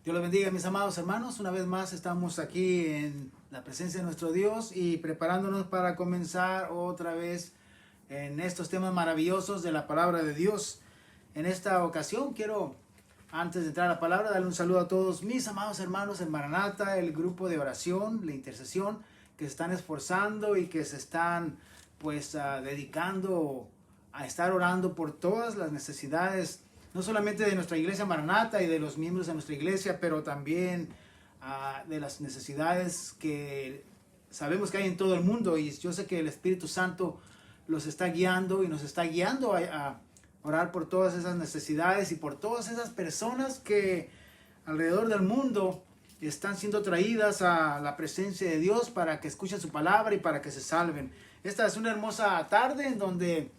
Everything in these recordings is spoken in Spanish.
Dios los bendiga, mis amados hermanos. Una vez más estamos aquí en la presencia de nuestro Dios y preparándonos para comenzar otra vez en estos temas maravillosos de la palabra de Dios. En esta ocasión quiero, antes de entrar a la palabra, darle un saludo a todos mis amados hermanos en Maranata, el grupo de oración, la intercesión, que se están esforzando y que se están dedicando a estar orando por todas las necesidades, no solamente de nuestra iglesia Maranata y de los miembros de nuestra iglesia, pero también de las necesidades que sabemos que hay en todo el mundo. Y yo sé que el Espíritu Santo los está guiando y nos está guiando a orar por todas esas necesidades y por todas esas personas que alrededor del mundo están siendo traídas a la presencia de Dios para que escuchen su palabra y para que se salven. Esta es una hermosa tarde en donde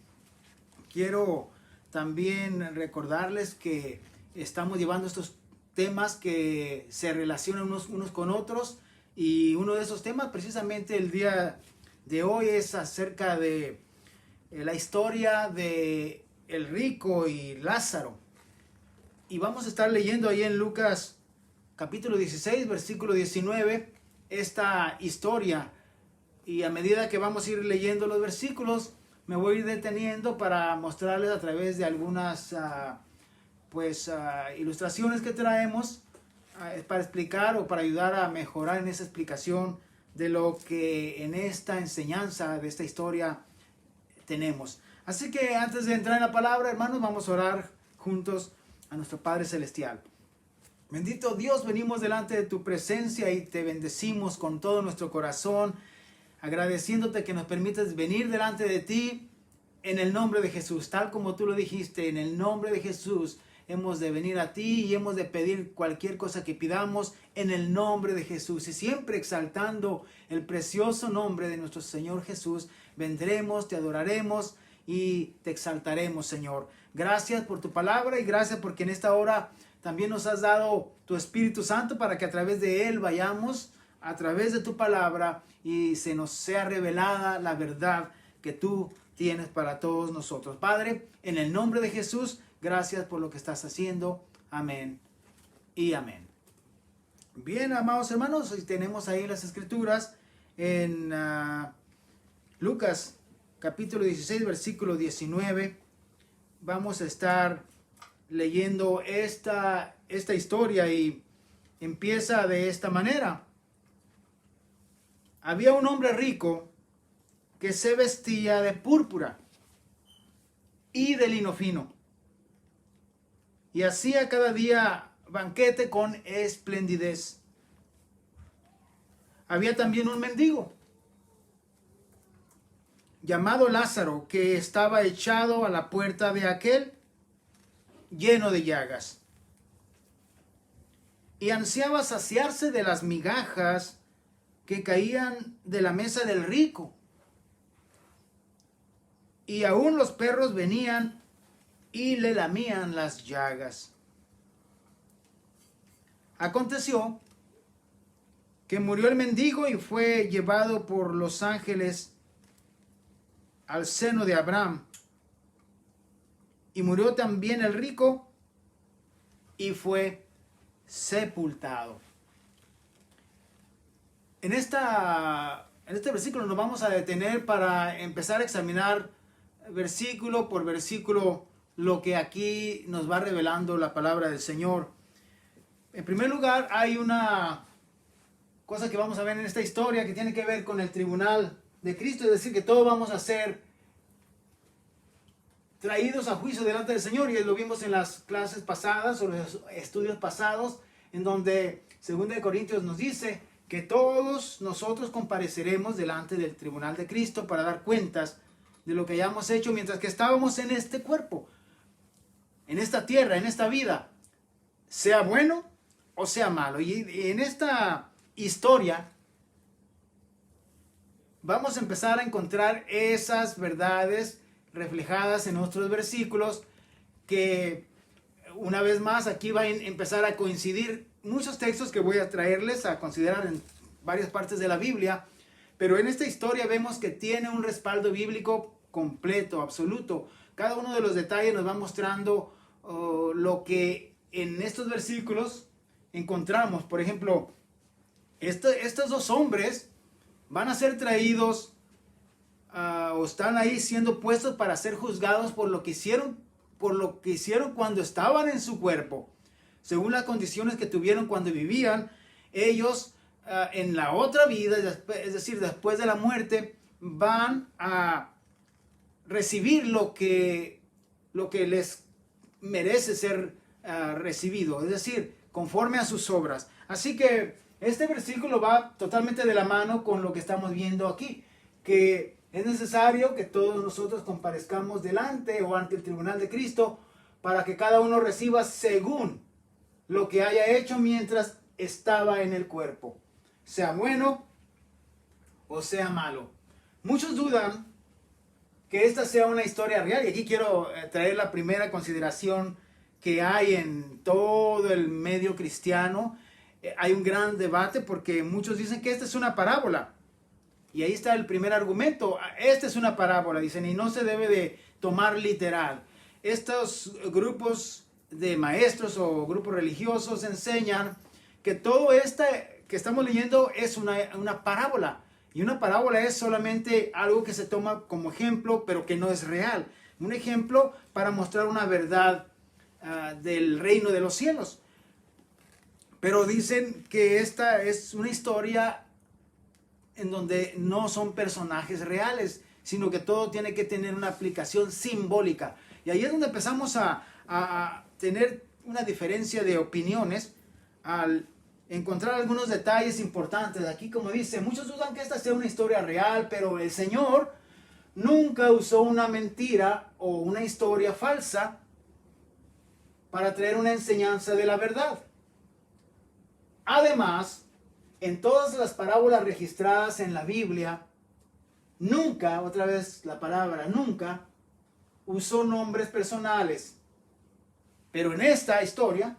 quiero también recordarles que estamos llevando estos temas que se relacionan unos con otros, y uno de esos temas precisamente el día de hoy es acerca de la historia de el rico y Lázaro. Y vamos a estar leyendo ahí en Lucas capítulo 16, versículo 19, esta historia. Y a medida que vamos a ir leyendo los versículos, me voy a ir deteniendo para mostrarles a través de algunas ilustraciones que traemos para explicar o para ayudar a mejorar en esa explicación de lo que en esta enseñanza de esta historia tenemos. Así que antes de entrar en la palabra, hermanos, vamos a orar juntos a nuestro Padre Celestial. Bendito Dios, venimos delante de tu presencia y te bendecimos con todo nuestro corazón, agradeciéndote que nos permites venir delante de ti en el nombre de Jesús, tal como tú lo dijiste. En el nombre de Jesús hemos de venir a ti y hemos de pedir cualquier cosa que pidamos en el nombre de Jesús, y siempre exaltando el precioso nombre de nuestro Señor Jesús. Vendremos, te adoraremos y te exaltaremos, Señor. Gracias por tu palabra y gracias porque en esta hora también nos has dado tu Espíritu Santo para que a través de él vayamos a través de tu palabra y se nos sea revelada la verdad que tú tienes para todos nosotros. Padre, en el nombre de Jesús, gracias por lo que estás haciendo. Amén y amén. Bien, amados hermanos, tenemos ahí las escrituras en Lucas capítulo 16, versículo 19. Vamos a estar leyendo esta historia y empieza de esta manera. Había un hombre rico que se vestía de púrpura y de lino fino, y hacía cada día banquete con esplendidez. Había también un mendigo llamado Lázaro, que estaba echado a la puerta de aquel, lleno de llagas, y ansiaba saciarse de las migajas que caían de la mesa del rico. Y aún los perros venían y le lamían las llagas. Aconteció que murió el mendigo y fue llevado por los ángeles al seno de Abraham. Y murió también el rico y fue sepultado. En este versículo nos vamos a detener para empezar a examinar versículo por versículo lo que aquí nos va revelando la palabra del Señor. En primer lugar, hay una cosa que vamos a ver en esta historia que tiene que ver con el tribunal de Cristo, es decir, que todos vamos a ser traídos a juicio delante del Señor, y lo vimos en las clases pasadas o los estudios pasados, en donde 2 de Corintios nos dice que todos nosotros compareceremos delante del tribunal de Cristo para dar cuentas de lo que hayamos hecho mientras que estábamos en este cuerpo, en esta tierra, en esta vida, sea bueno o sea malo. Y en esta historia vamos a empezar a encontrar esas verdades reflejadas en otros versículos, que una vez más aquí van a empezar a coincidir muchos textos que voy a traerles a considerar en varias partes de la Biblia, pero en esta historia vemos que tiene un respaldo bíblico completo, absoluto. Cada uno de los detalles nos va mostrando lo que en estos versículos encontramos, por ejemplo, estos dos hombres van a ser traídos o están ahí siendo puestos para ser juzgados por lo que hicieron cuando estaban en su cuerpo, según las condiciones que tuvieron cuando vivían. Ellos en la otra vida, es decir, después de la muerte, van a recibir lo que les merece ser recibido, es decir, conforme a sus obras. Así que este versículo va totalmente de la mano con lo que estamos viendo aquí, que es necesario que todos nosotros comparezcamos delante o ante el tribunal de Cristo para que cada uno reciba según lo que haya hecho mientras estaba en el cuerpo, sea bueno o sea malo. Muchos dudan que esta sea una historia real, y aquí quiero traer la primera consideración que hay en todo el medio cristiano. Hay un gran debate porque muchos dicen que esta es una parábola. Y ahí está el primer argumento. Esta es una parábola, dicen, y no se debe de tomar literal. Estos grupos de maestros o grupos religiosos enseñan que todo esto que estamos leyendo es una parábola. Y una parábola es solamente algo que se toma como ejemplo, pero que no es real. Un ejemplo para mostrar una verdad del reino de los cielos. Pero dicen que esta es una historia en donde no son personajes reales, sino que todo tiene que tener una aplicación simbólica. Y ahí es donde empezamos a tener una diferencia de opiniones al encontrar algunos detalles importantes. Aquí, como dice, muchos dudan que esta sea una historia real, pero el Señor nunca usó una mentira o una historia falsa para traer una enseñanza de la verdad. Además, en todas las parábolas registradas en la Biblia, nunca, otra vez la palabra nunca, usó nombres personales. Pero en esta historia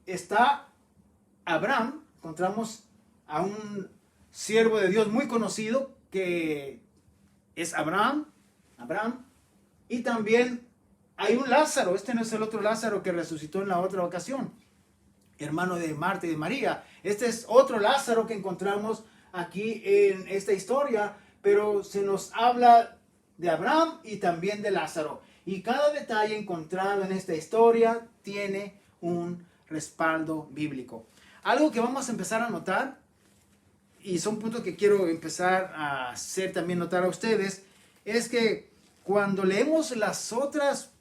está Abraham. Encontramos a un siervo de Dios muy conocido que es Abraham. Y también hay un Lázaro. Este no es el otro Lázaro que resucitó en la otra ocasión, hermano de Marta y de María. Este es otro Lázaro que encontramos aquí en esta historia, pero se nos habla de Abraham y también de Lázaro. Y cada detalle encontrado en esta historia tiene un respaldo bíblico. Algo que vamos a empezar a notar, y son puntos que quiero empezar a hacer también notar a ustedes, es que cuando leemos las otras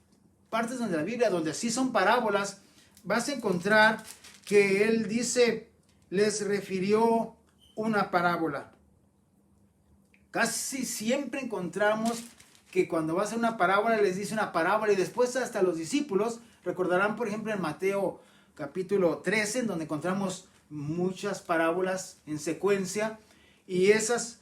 partes de la Biblia donde sí son parábolas, vas a encontrar que él dice, les refirió una parábola. Casi siempre encontramos que cuando va a hacer una parábola, les dice una parábola, y después hasta los discípulos, recordarán por ejemplo en Mateo capítulo 13, en donde encontramos muchas parábolas en secuencia, y esas,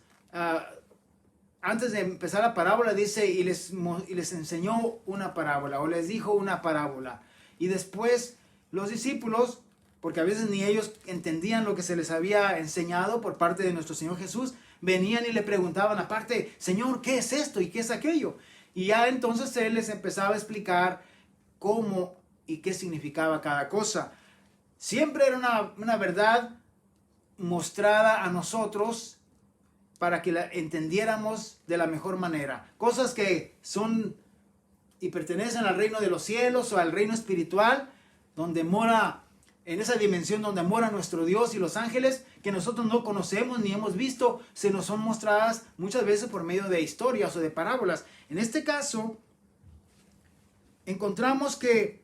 antes de empezar la parábola, dice, y les enseñó una parábola, o les dijo una parábola, y después los discípulos, porque a veces ni ellos entendían lo que se les había enseñado por parte de nuestro Señor Jesús, venían y le preguntaban aparte, Señor, ¿qué es esto y qué es aquello? Y ya entonces Él les empezaba a explicar cómo y qué significaba cada cosa. Siempre era una verdad mostrada a nosotros para que la entendiéramos de la mejor manera. Cosas que son y pertenecen al reino de los cielos o al reino espiritual, donde mora, en esa dimensión donde mora nuestro Dios y los ángeles, que nosotros no conocemos ni hemos visto, se nos son mostradas muchas veces por medio de historias o de parábolas. En este caso, encontramos que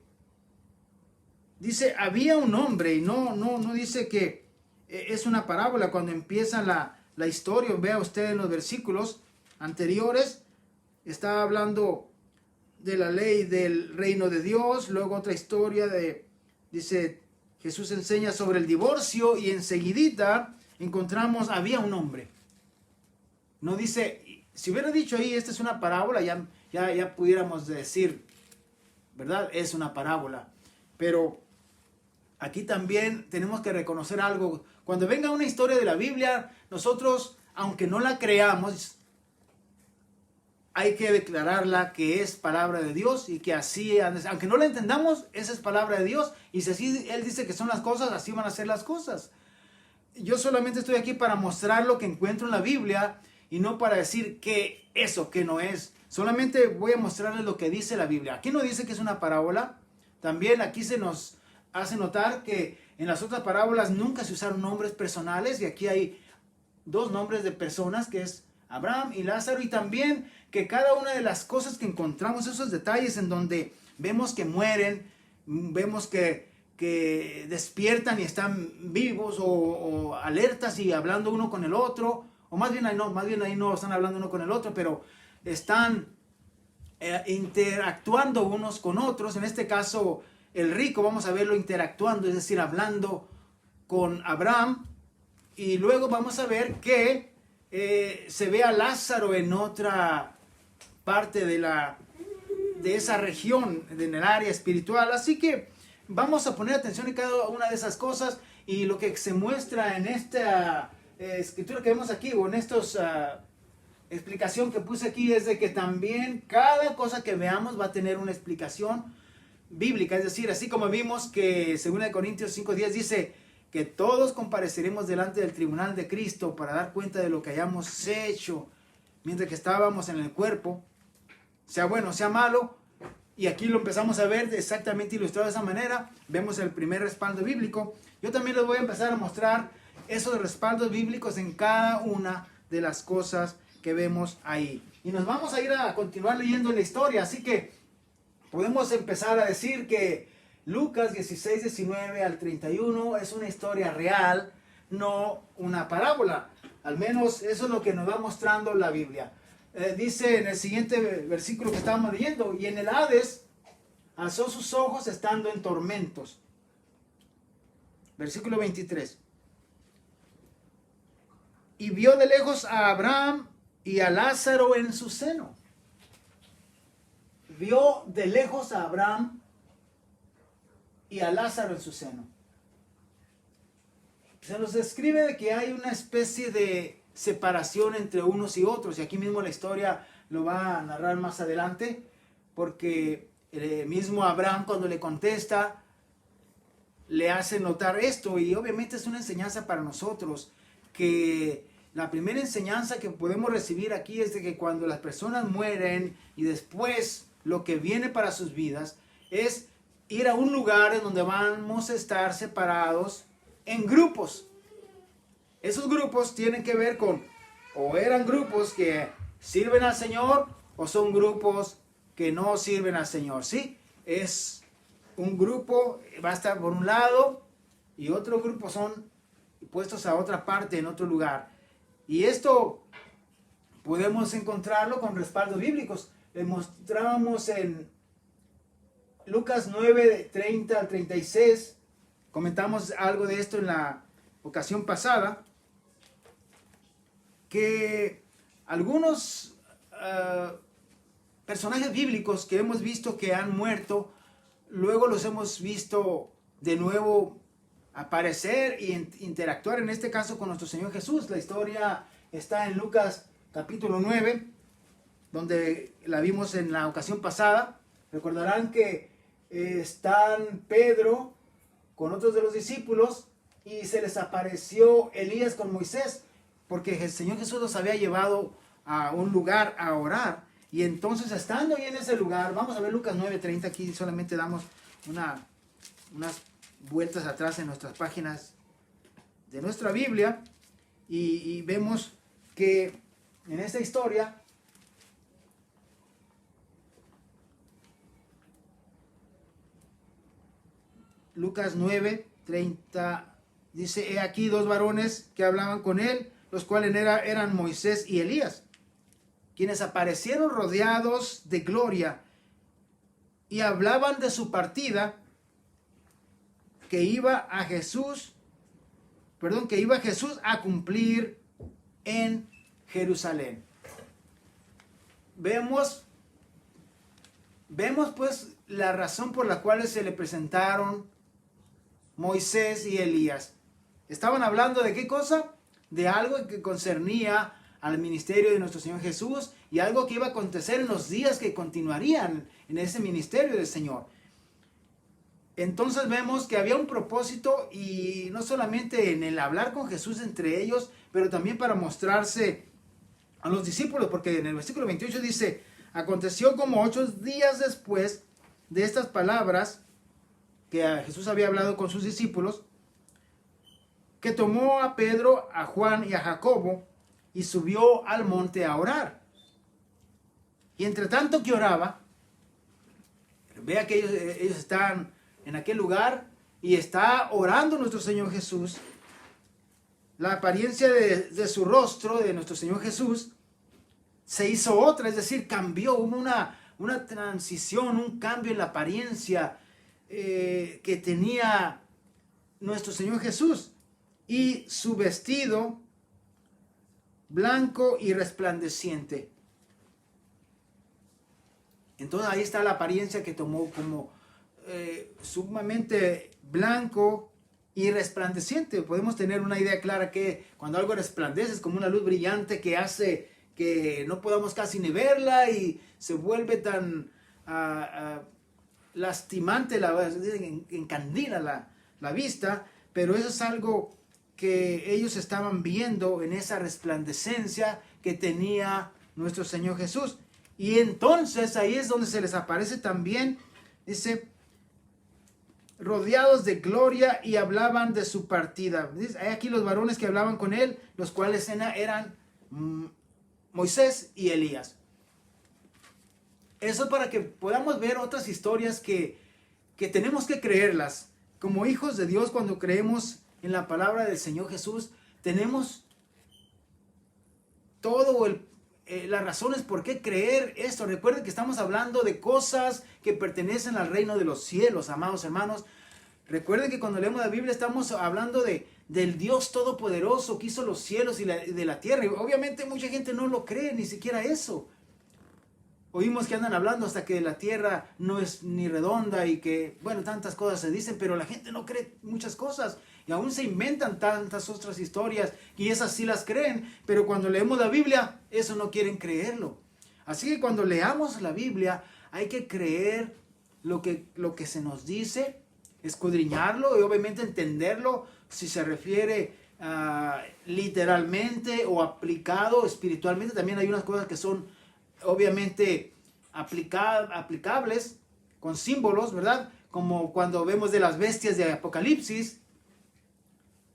dice, había un hombre, y no dice que es una parábola. Cuando empieza la historia, vea usted en los versículos anteriores, está hablando de la ley del reino de Dios. Luego otra historia dice, Jesús enseña sobre el divorcio, y enseguidita encontramos, había un hombre. No dice, si hubiera dicho ahí, esta es una parábola, ya pudiéramos decir, ¿verdad? Es una parábola. Pero aquí también tenemos que reconocer algo. Cuando venga una historia de la Biblia, nosotros, aunque no la creamos, hay que declararla que es palabra de Dios y que así, aunque no la entendamos, esa es palabra de Dios. Y si así Él dice que son las cosas, así van a ser las cosas. Yo solamente estoy aquí para mostrar lo que encuentro en la Biblia y no para decir que eso, que no es. Solamente voy a mostrarles lo que dice la Biblia. Aquí no dice que es una parábola. También aquí se nos hace notar que en las otras parábolas nunca se usaron nombres personales y aquí hay dos nombres de personas, que es Abraham y Lázaro, y también que cada una de las cosas que encontramos, esos detalles en donde vemos que mueren, vemos que despiertan y están vivos o alertas y hablando uno con el otro, o más bien ahí no están hablando uno con el otro, pero están interactuando unos con otros. En este caso, el rico, vamos a verlo interactuando, es decir, hablando con Abraham, y luego vamos a ver que se ve a Lázaro en otra parte de esa región, en el área espiritual. Así que vamos a poner atención en cada una de esas cosas, y lo que se muestra en esta escritura que vemos aquí, o en estos explicación que puse aquí, es de que también cada cosa que veamos va a tener una explicación bíblica. Es decir, así como vimos que 2 Corintios 5:10 dice que todos compareceremos delante del tribunal de Cristo para dar cuenta de lo que hayamos hecho mientras que estábamos en el cuerpo, sea bueno, sea malo. Y aquí lo empezamos a ver exactamente ilustrado de esa manera. Vemos el primer respaldo bíblico. Yo también les voy a empezar a mostrar esos respaldos bíblicos en cada una de las cosas que vemos ahí. Y nos vamos a ir a continuar leyendo la historia. Así que podemos empezar a decir que Lucas 16, 19 al 31 es una historia real, no una parábola. Al menos eso es lo que nos va mostrando la Biblia. Dice en el siguiente versículo que estábamos leyendo: y en el Hades alzó sus ojos estando en tormentos. Versículo 23. Y vio de lejos a Abraham y a Lázaro en su seno. Vio de lejos a Abraham y a Lázaro en su seno. Se nos describe de que hay una especie de separación entre unos y otros, y aquí mismo la historia lo va a narrar más adelante, porque el mismo Abraham, cuando le contesta, le hace notar esto, y obviamente es una enseñanza para nosotros, que la primera enseñanza que podemos recibir aquí es de que cuando las personas mueren y después lo que viene para sus vidas es ir a un lugar en donde vamos a estar separados en grupos. Esos grupos tienen que ver con, o eran grupos que sirven al Señor, o son grupos que no sirven al Señor. ¿Sí? Es un grupo, va a estar por un lado, y otro grupo son puestos a otra parte, en otro lugar. Y esto podemos encontrarlo con respaldos bíblicos. Le mostrábamos en Lucas 9, 30 al 36. Comentamos algo de esto en la ocasión pasada, que algunos personajes bíblicos que hemos visto que han muerto, luego los hemos visto de nuevo aparecer y interactuar, en este caso con nuestro Señor Jesús. La historia está en Lucas capítulo 9, donde la vimos en la ocasión pasada. Recordarán que están Pedro con otros de los discípulos y se les apareció Elías con Moisés, porque el Señor Jesús los había llevado a un lugar a orar. Y entonces, estando ahí en ese lugar, vamos a ver Lucas 9:30, aquí solamente damos unas vueltas atrás en nuestras páginas de nuestra Biblia, y vemos que en esta historia Lucas 9:30 dice: he aquí dos varones que hablaban con él, los cuales eran Moisés y Elías, quienes aparecieron rodeados de gloria y hablaban de su partida, que iba Jesús a cumplir en Jerusalén. Vemos pues la razón por la cual se le presentaron Moisés y Elías. Estaban hablando de qué cosa, de algo que concernía al ministerio de nuestro Señor Jesús y algo que iba a acontecer en los días que continuarían en ese ministerio del Señor. Entonces vemos que había un propósito, y no solamente en el hablar con Jesús entre ellos, pero también para mostrarse a los discípulos, porque en el versículo 28 dice: aconteció como 8 días después de estas palabras que Jesús había hablado con sus discípulos, que tomó a Pedro, a Juan y a Jacobo y subió al monte a orar. Y entre tanto que oraba, vea que ellos están en aquel lugar y está orando nuestro Señor Jesús. La apariencia de su rostro, de nuestro Señor Jesús, se hizo otra, es decir, cambió, hubo una transición, un cambio en la apariencia que tenía nuestro Señor Jesús. Y su vestido blanco y resplandeciente. Entonces ahí está la apariencia que tomó, como sumamente blanco y resplandeciente. Podemos tener una idea clara que cuando algo resplandece es como una luz brillante que hace que no podamos casi ni verla y se vuelve tan lastimante, encandila la vista, pero eso es algo que ellos estaban viendo en esa resplandecencia que tenía nuestro Señor Jesús. Y entonces ahí es donde se les aparece también, dice, rodeados de gloria, y hablaban de su partida. Hay aquí los varones que hablaban con él, los cuales eran Moisés y Elías. Eso para que podamos ver otras historias que tenemos que creerlas. Como hijos de Dios, cuando creemos en la palabra del Señor Jesús, tenemos todo las razones por qué creer esto. Recuerden que estamos hablando de cosas que pertenecen al reino de los cielos, amados hermanos. Recuerden que cuando leemos la Biblia estamos hablando del Dios Todopoderoso que hizo los cielos y de la tierra. Y obviamente mucha gente no lo cree, ni siquiera eso. Oímos que andan hablando hasta que la tierra no es ni redonda y que, bueno, tantas cosas se dicen, pero la gente no cree muchas cosas. Y aún se inventan tantas otras historias y esas sí las creen, pero cuando leemos la Biblia, eso no quieren creerlo. Así que cuando leamos la Biblia, hay que creer lo que se nos dice, escudriñarlo y obviamente entenderlo si se refiere literalmente o aplicado espiritualmente. También hay unas cosas que son obviamente aplicables con símbolos, ¿verdad? Como cuando vemos de las bestias de Apocalipsis.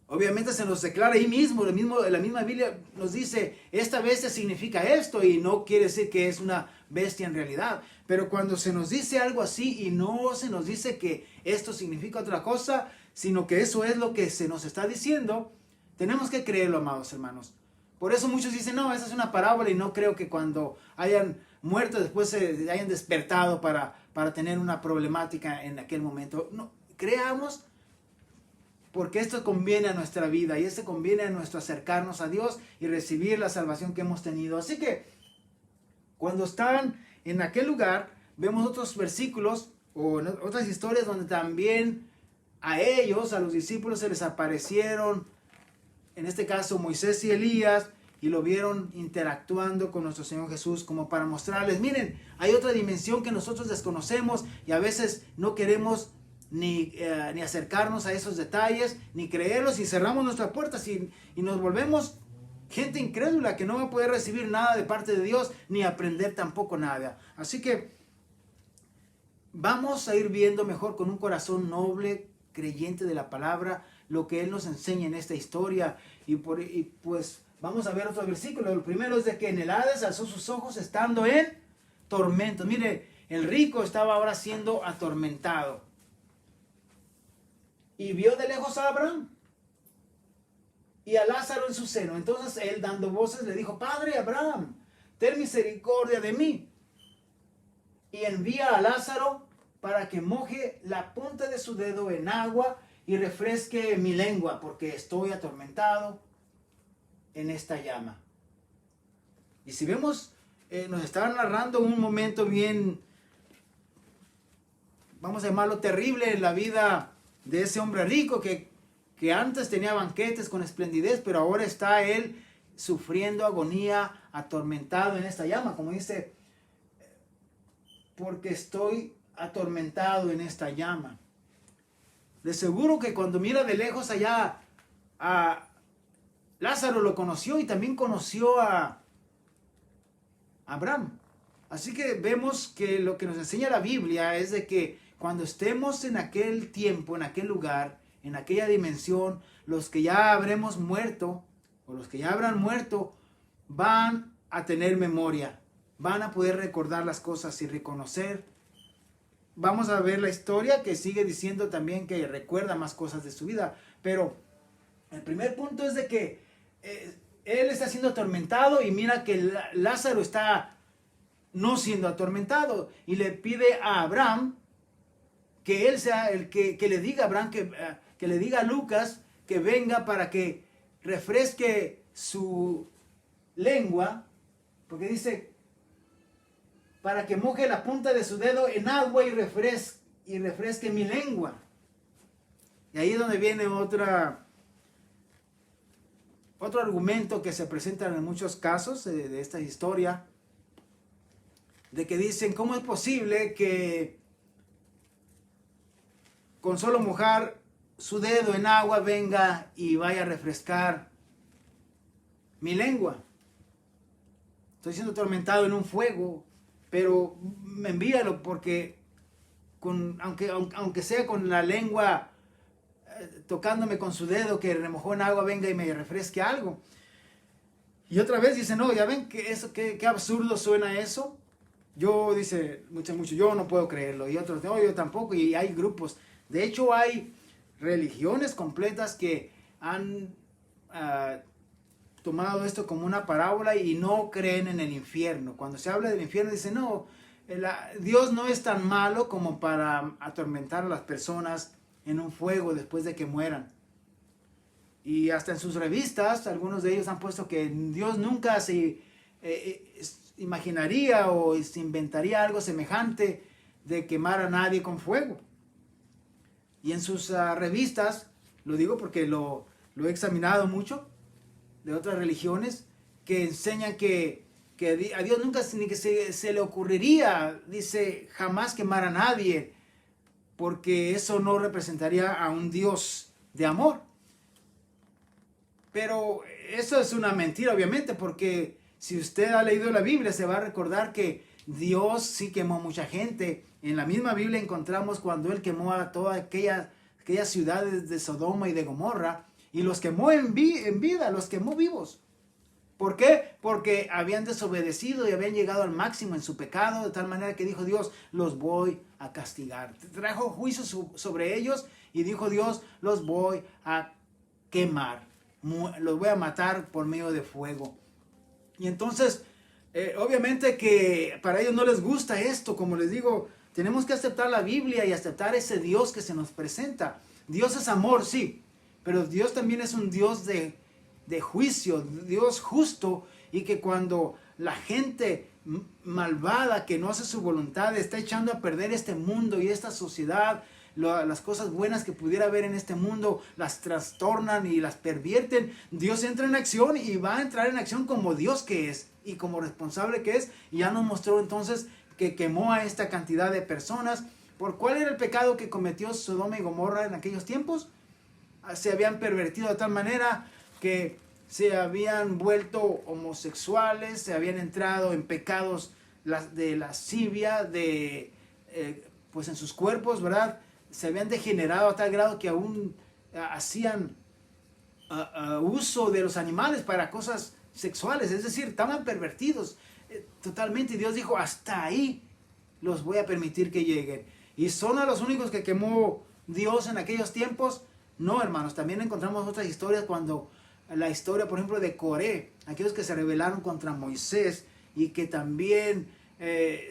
Obviamente se nos declara ahí mismo, la misma Biblia nos dice, esta bestia significa esto, y no quiere decir que es una bestia en realidad. Pero cuando se nos dice algo así y no se nos dice que esto significa otra cosa, sino que eso es lo que se nos está diciendo, tenemos que creerlo, amados hermanos. Por eso muchos dicen, no, esa es una parábola, y no creo que cuando hayan muerto después se hayan despertado para tener una problemática en aquel momento. No, creamos, porque esto conviene a nuestra vida y esto conviene a nuestro acercarnos a Dios y recibir la salvación que hemos tenido. Así que cuando estaban en aquel lugar, vemos otros versículos o otras historias donde también a ellos, a los discípulos, se les aparecieron, en este caso Moisés y Elías, y lo vieron interactuando con nuestro Señor Jesús, como para mostrarles, miren, hay otra dimensión que nosotros desconocemos y a veces no queremos ni acercarnos a esos detalles, ni creerlos, y cerramos nuestras puertas y nos volvemos gente incrédula que no va a poder recibir nada de parte de Dios, ni aprender tampoco nada. Así que vamos a ir viendo mejor con un corazón noble, creyente de la palabra, lo que Él nos enseña en esta historia. Y pues vamos a ver otro versículo. El primero es de que en el Hades alzó sus ojos estando en tormento. Mire, el rico estaba ahora siendo atormentado. Y vio de lejos a Abraham y a Lázaro en su seno. Entonces él, dando voces, le dijo, Padre Abraham, ten misericordia de mí, y envía a Lázaro para que moje la punta de su dedo en agua y refresque mi lengua, porque estoy atormentado en esta llama. Y si vemos, nos estaban narrando un momento bien, vamos a llamarlo terrible, en la vida de ese hombre rico que antes tenía banquetes con esplendidez, pero ahora está él sufriendo agonía, atormentado en esta llama, como dice, porque estoy atormentado en esta llama. De seguro que cuando mira de lejos allá a Lázaro lo conoció y también conoció a Abraham. Así que vemos que lo que nos enseña la Biblia es de que cuando estemos en aquel tiempo, en aquel lugar, en aquella dimensión, los que ya habremos muerto o los que ya habrán muerto van a tener memoria, van a poder recordar las cosas y reconocer. Vamos a ver la historia que sigue diciendo también que recuerda más cosas de su vida, pero el primer punto es de que él está siendo atormentado y mira que Lázaro está no siendo atormentado y le pide a Abraham que él sea el que le diga a Abraham, que le diga a Lucas que venga para que refresque su lengua, porque dice, para que moje la punta de su dedo en agua y refresque mi lengua. Y ahí es donde viene otro argumento que se presenta en muchos casos de esta historia, de que dicen, ¿cómo es posible que con solo mojar su dedo en agua venga y vaya a refrescar mi lengua? Estoy siendo atormentado en un fuego, pero envíalo porque aunque sea con la lengua tocándome con su dedo que remojó en agua, venga y me refresque algo. Y otra vez dice, no, ya ven que eso, qué absurdo suena eso. Yo, dice, mucho, yo no puedo creerlo. Y otros, no, yo tampoco. Y hay grupos. De hecho, hay religiones completas que han tomado esto como una parábola y no creen en el infierno. Cuando se habla del infierno, dicen, no, Dios no es tan malo como para atormentar a las personas en un fuego después de que mueran. Y hasta en sus revistas, algunos de ellos han puesto que Dios nunca se imaginaría o se inventaría algo semejante de quemar a nadie con fuego. Y en sus revistas, lo digo porque lo he examinado mucho, de otras religiones, que enseñan que a Dios nunca ni que se le ocurriría, dice, jamás quemar a nadie, porque eso no representaría a un Dios de amor. Pero eso es una mentira, obviamente, porque si usted ha leído la Biblia, se va a recordar que Dios sí quemó a mucha gente. En la misma Biblia encontramos cuando Él quemó a todas aquellas ciudades de Sodoma y de Gomorra, y los quemó en vida, los quemó vivos. ¿Por qué? Porque habían desobedecido y habían llegado al máximo en su pecado, de tal manera que dijo Dios, los voy a castigar. Trajo juicio sobre ellos y dijo Dios, los voy a quemar, los voy a matar por medio de fuego. Y entonces, obviamente que para ellos no les gusta esto. Como les digo, tenemos que aceptar la Biblia y aceptar ese Dios que se nos presenta. Dios es amor, sí, pero Dios también es un Dios de juicio, Dios justo, y que cuando la gente malvada que no hace su voluntad está echando a perder este mundo y esta sociedad, las cosas buenas que pudiera haber en este mundo las trastornan y las pervierten, Dios entra en acción y va a entrar en acción como Dios que es y como responsable que es. Y ya nos mostró entonces que quemó a esta cantidad de personas. ¿Por cuál era el pecado que cometió Sodoma y Gomorra en aquellos tiempos? Se habían pervertido de tal manera que se habían vuelto homosexuales, se habían entrado en pecados de lascivia, pues en sus cuerpos, ¿verdad? Se habían degenerado a tal grado que aún hacían uso de los animales para cosas sexuales, es decir, estaban pervertidos totalmente. Y Dios dijo, hasta ahí los voy a permitir que lleguen. ¿Y son a los únicos que quemó Dios en aquellos tiempos? No, hermanos, también encontramos otras historias, cuando la historia, por ejemplo, de Coré, aquellos que se rebelaron contra Moisés y que también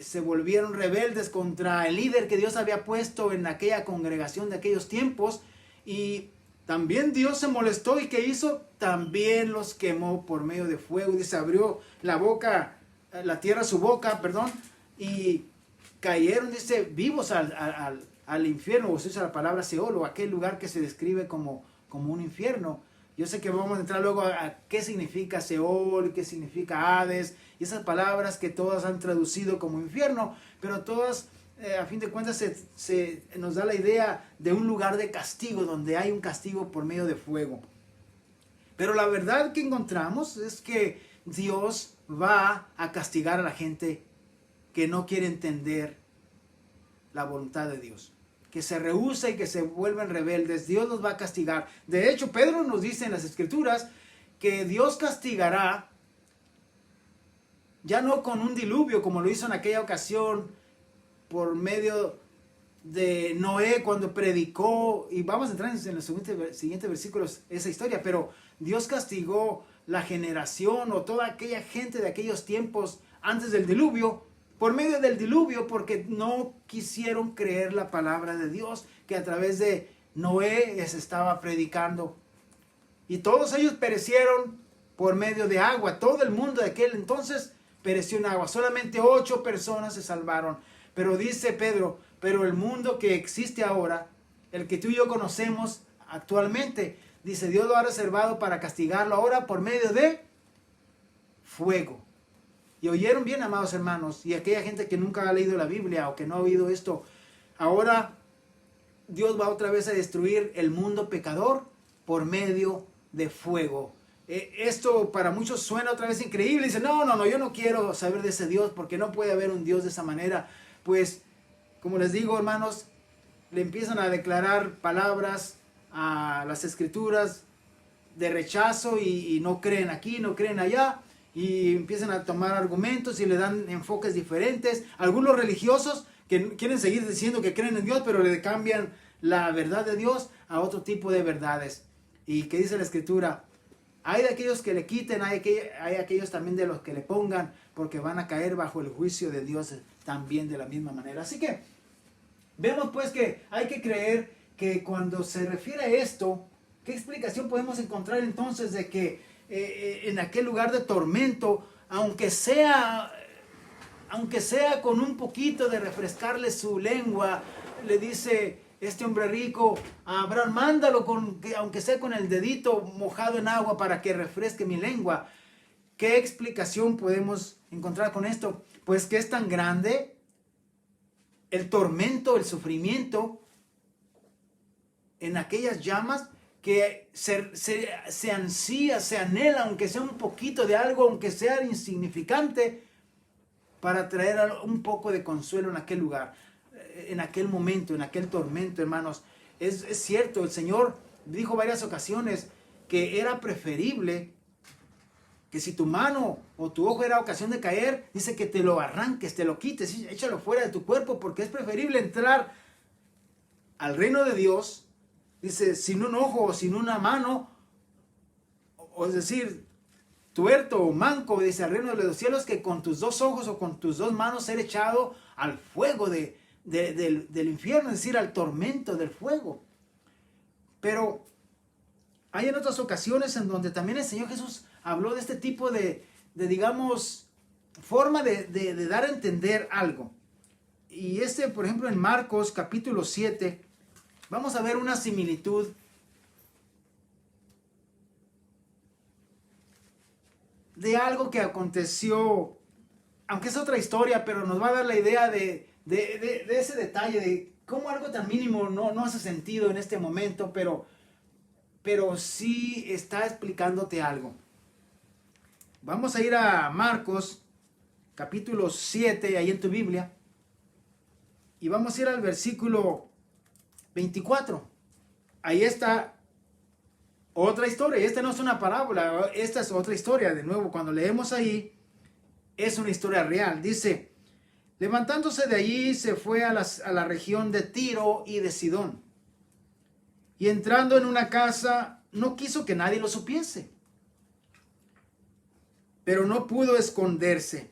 se volvieron rebeldes contra el líder que Dios había puesto en aquella congregación de aquellos tiempos, y también Dios se molestó, y ¿qué hizo? También los quemó por medio de fuego. Dice, abrió la tierra su boca, y cayeron, dice, vivos al infierno, o se usa la palabra Seol, o aquel lugar que se describe como un infierno. Yo sé que vamos a entrar luego a qué significa Seol, qué significa Hades, y esas palabras que todas han traducido como infierno, pero todas, a fin de cuentas, se nos da la idea de un lugar de castigo, donde hay un castigo por medio de fuego. Pero la verdad que encontramos es que Dios va a castigar a la gente que no quiere entender la voluntad de Dios, que se rehúsa y que se vuelven rebeldes. Dios los va a castigar. De hecho, Pedro nos dice en las Escrituras que Dios castigará ya no con un diluvio como lo hizo en aquella ocasión por medio de Noé cuando predicó, y vamos a entrar en los siguientes versículos esa historia, pero Dios castigó la generación o toda aquella gente de aquellos tiempos antes del diluvio, por medio del diluvio, porque no quisieron creer la palabra de Dios que a través de Noé les estaba predicando. Y todos ellos perecieron por medio de agua. Todo el mundo de aquel entonces pereció en agua. Solamente 8 personas se salvaron. Pero dice Pedro, pero el mundo que existe ahora, el que tú y yo conocemos actualmente, dice, Dios lo ha reservado para castigarlo ahora por medio de fuego. Y oyeron bien, amados hermanos, y aquella gente que nunca ha leído la Biblia o que no ha oído esto, ahora Dios va otra vez a destruir el mundo pecador por medio de fuego. Esto para muchos suena otra vez increíble. Dicen, no, yo no quiero saber de ese Dios porque no puede haber un Dios de esa manera. Pues, como les digo, hermanos, le empiezan a declarar palabras a las Escrituras de rechazo y no creen aquí, no creen allá. Y empiezan a tomar argumentos y le dan enfoques diferentes. Algunos religiosos que quieren seguir diciendo que creen en Dios, pero le cambian la verdad de Dios a otro tipo de verdades. Y que dice la Escritura, hay de aquellos que le quiten, hay aquellos también de los que le pongan, porque van a caer bajo el juicio de Dios también de la misma manera. Así que vemos pues que hay que creer que cuando se refiere a esto, ¿qué explicación podemos encontrar entonces de que en aquel lugar de tormento, aunque sea con un poquito de refrescarle su lengua, le dice este hombre rico a Abraham, mándalo aunque sea con el dedito mojado en agua para que refresque mi lengua? ¿Qué explicación podemos encontrar con esto? Pues que es tan grande el tormento, el sufrimiento en aquellas llamas, que se ansía, se anhela, aunque sea un poquito de algo, aunque sea insignificante, para traer un poco de consuelo en aquel lugar, en aquel momento, en aquel tormento, hermanos. Es cierto, el Señor dijo varias ocasiones que era preferible que si tu mano o tu ojo era ocasión de caer, dice que te lo arranques, te lo quites, échalo fuera de tu cuerpo, porque es preferible entrar al reino de Dios, dice, sin un ojo o sin una mano, o es decir, tuerto o manco, dice, al reino de los cielos, que con tus 2 ojos o con tus 2 manos ser echado al fuego del infierno, es decir, al tormento del fuego. Pero hay en otras ocasiones en donde también el Señor Jesús habló de este tipo de digamos, forma de dar a entender algo. Y por ejemplo, en Marcos capítulo 7, vamos a ver una similitud de algo que aconteció, aunque es otra historia, pero nos va a dar la idea de ese detalle, de cómo algo tan mínimo no hace sentido en este momento, pero sí está explicándote algo. Vamos a ir a Marcos capítulo 7, ahí en tu Biblia, y vamos a ir al versículo 24. Ahí está otra historia, y esta no es una parábola, esta es otra historia. De nuevo, cuando leemos ahí, es una historia real. Dice, levantándose de allí se fue a la región de Tiro y de Sidón, y entrando en una casa no quiso que nadie lo supiese, pero no pudo esconderse.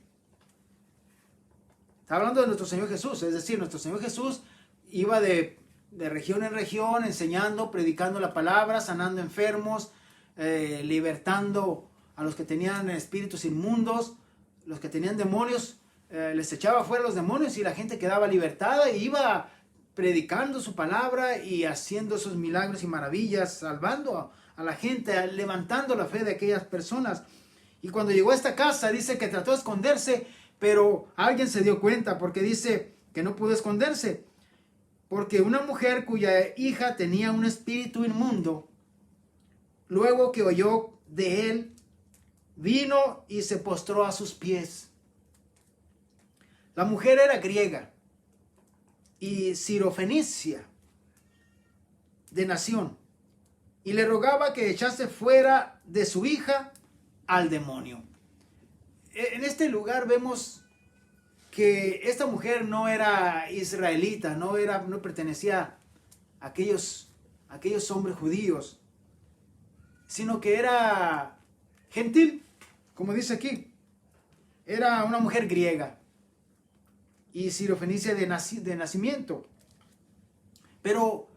Está hablando de nuestro Señor Jesús, es decir, nuestro Señor Jesús iba de región en región, enseñando, predicando la palabra, sanando enfermos, libertando a los que tenían espíritus inmundos, los que tenían demonios, les echaba fuera los demonios y la gente quedaba libertada, y iba predicando su palabra y haciendo sus milagros y maravillas, salvando a la gente, levantando la fe de aquellas personas. Y cuando llegó a esta casa, dice que trató de esconderse, pero alguien se dio cuenta, porque dice que no pudo esconderse. Porque una mujer cuya hija tenía un espíritu inmundo, luego que oyó de él, vino y se postró a sus pies. La mujer era griega y sirofenicia de nación, y le rogaba que echase fuera de su hija al demonio. En este lugar vemos que esta mujer no era israelita, no pertenecía a aquellos hombres judíos, sino que era gentil, como dice aquí. Era una mujer griega y sirofenicia de nacimiento. Pero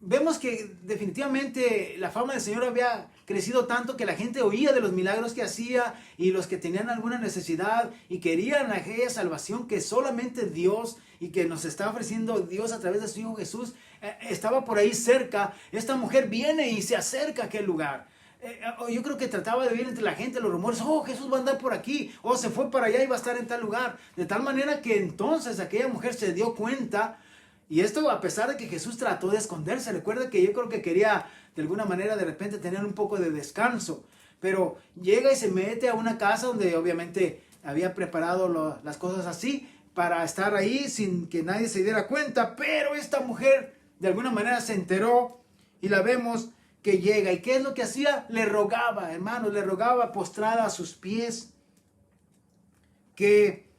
vemos que definitivamente la fama del Señor había crecido tanto que la gente oía de los milagros que hacía, y los que tenían alguna necesidad y querían aquella salvación que solamente Dios y que nos está ofreciendo Dios a través de su Hijo Jesús, estaba por ahí cerca. Esta mujer viene y se acerca a aquel lugar. Yo creo que trataba de oír entre la gente los rumores: oh, Jesús va a andar por aquí, o se fue para allá y va a estar en tal lugar. De tal manera que entonces aquella mujer se dio cuenta. Y esto a pesar de que Jesús trató de esconderse. Recuerda que yo creo que quería de alguna manera de repente tener un poco de descanso. Pero llega y se mete a una casa donde obviamente había preparado las cosas así para estar ahí sin que nadie se diera cuenta. Pero esta mujer de alguna manera se enteró, y la vemos que llega. ¿Y qué es lo que hacía? Le rogaba, hermanos, le rogaba postrada a sus pies que